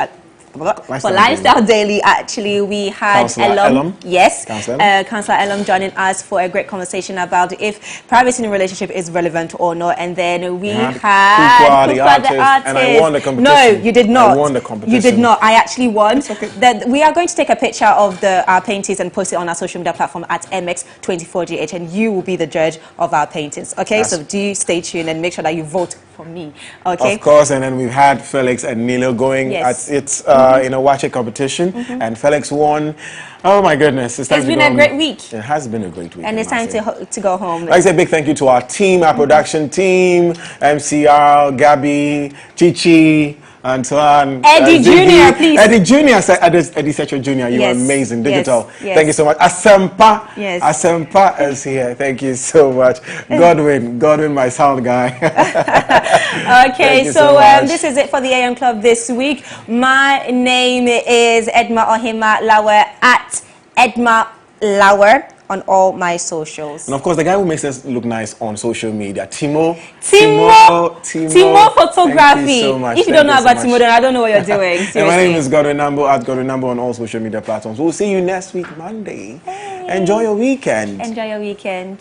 S1: For Lifestyle Daily, actually, we had Elum. Yes, Councillor Elum joining us for a great conversation about if privacy in a relationship is relevant or not. And then we had
S2: Kukwa, the artist, and I won the competition.
S1: No, you did not.
S2: I won the competition.
S1: You did not. I actually won. That we are going to take a picture of our paintings and post it on our social media platform at MX24GH, and you will be the judge of our paintings. Okay, so do stay tuned and make sure that you vote for me. Okay.
S2: Of course, and then we've had Felix and Nilo going at it. In a Wache competition, and Felix won. Oh my goodness. It's
S1: been a great week.
S2: It has been a great week.
S1: And it's time to go home.
S2: Like I say, big thank you to our team, our production team, MCR, Gabby, Chichi, Antoine,
S1: Eddie Jr., please.
S2: Eddie Jr., Eddie Secho Jr., you are amazing. Digital. Thank you so much. Asempa. Asempa is here. Thank you so much. Godwin, my sound guy.
S1: Okay, so this is it for the AM Club this week. My name is Edma Ohima Lauer at Edma Lauer on all my socials.
S2: And of course, the guy who makes us look nice on social media, Timo
S1: Photography.
S2: Thank you so much.
S1: If you don't know about Timo, then I don't know what you're doing.
S2: And my name is Godwin Namboh at Godwin Namboh on all social media platforms. We'll see you next week, Monday. Hey. Enjoy your weekend.
S1: Enjoy your weekend.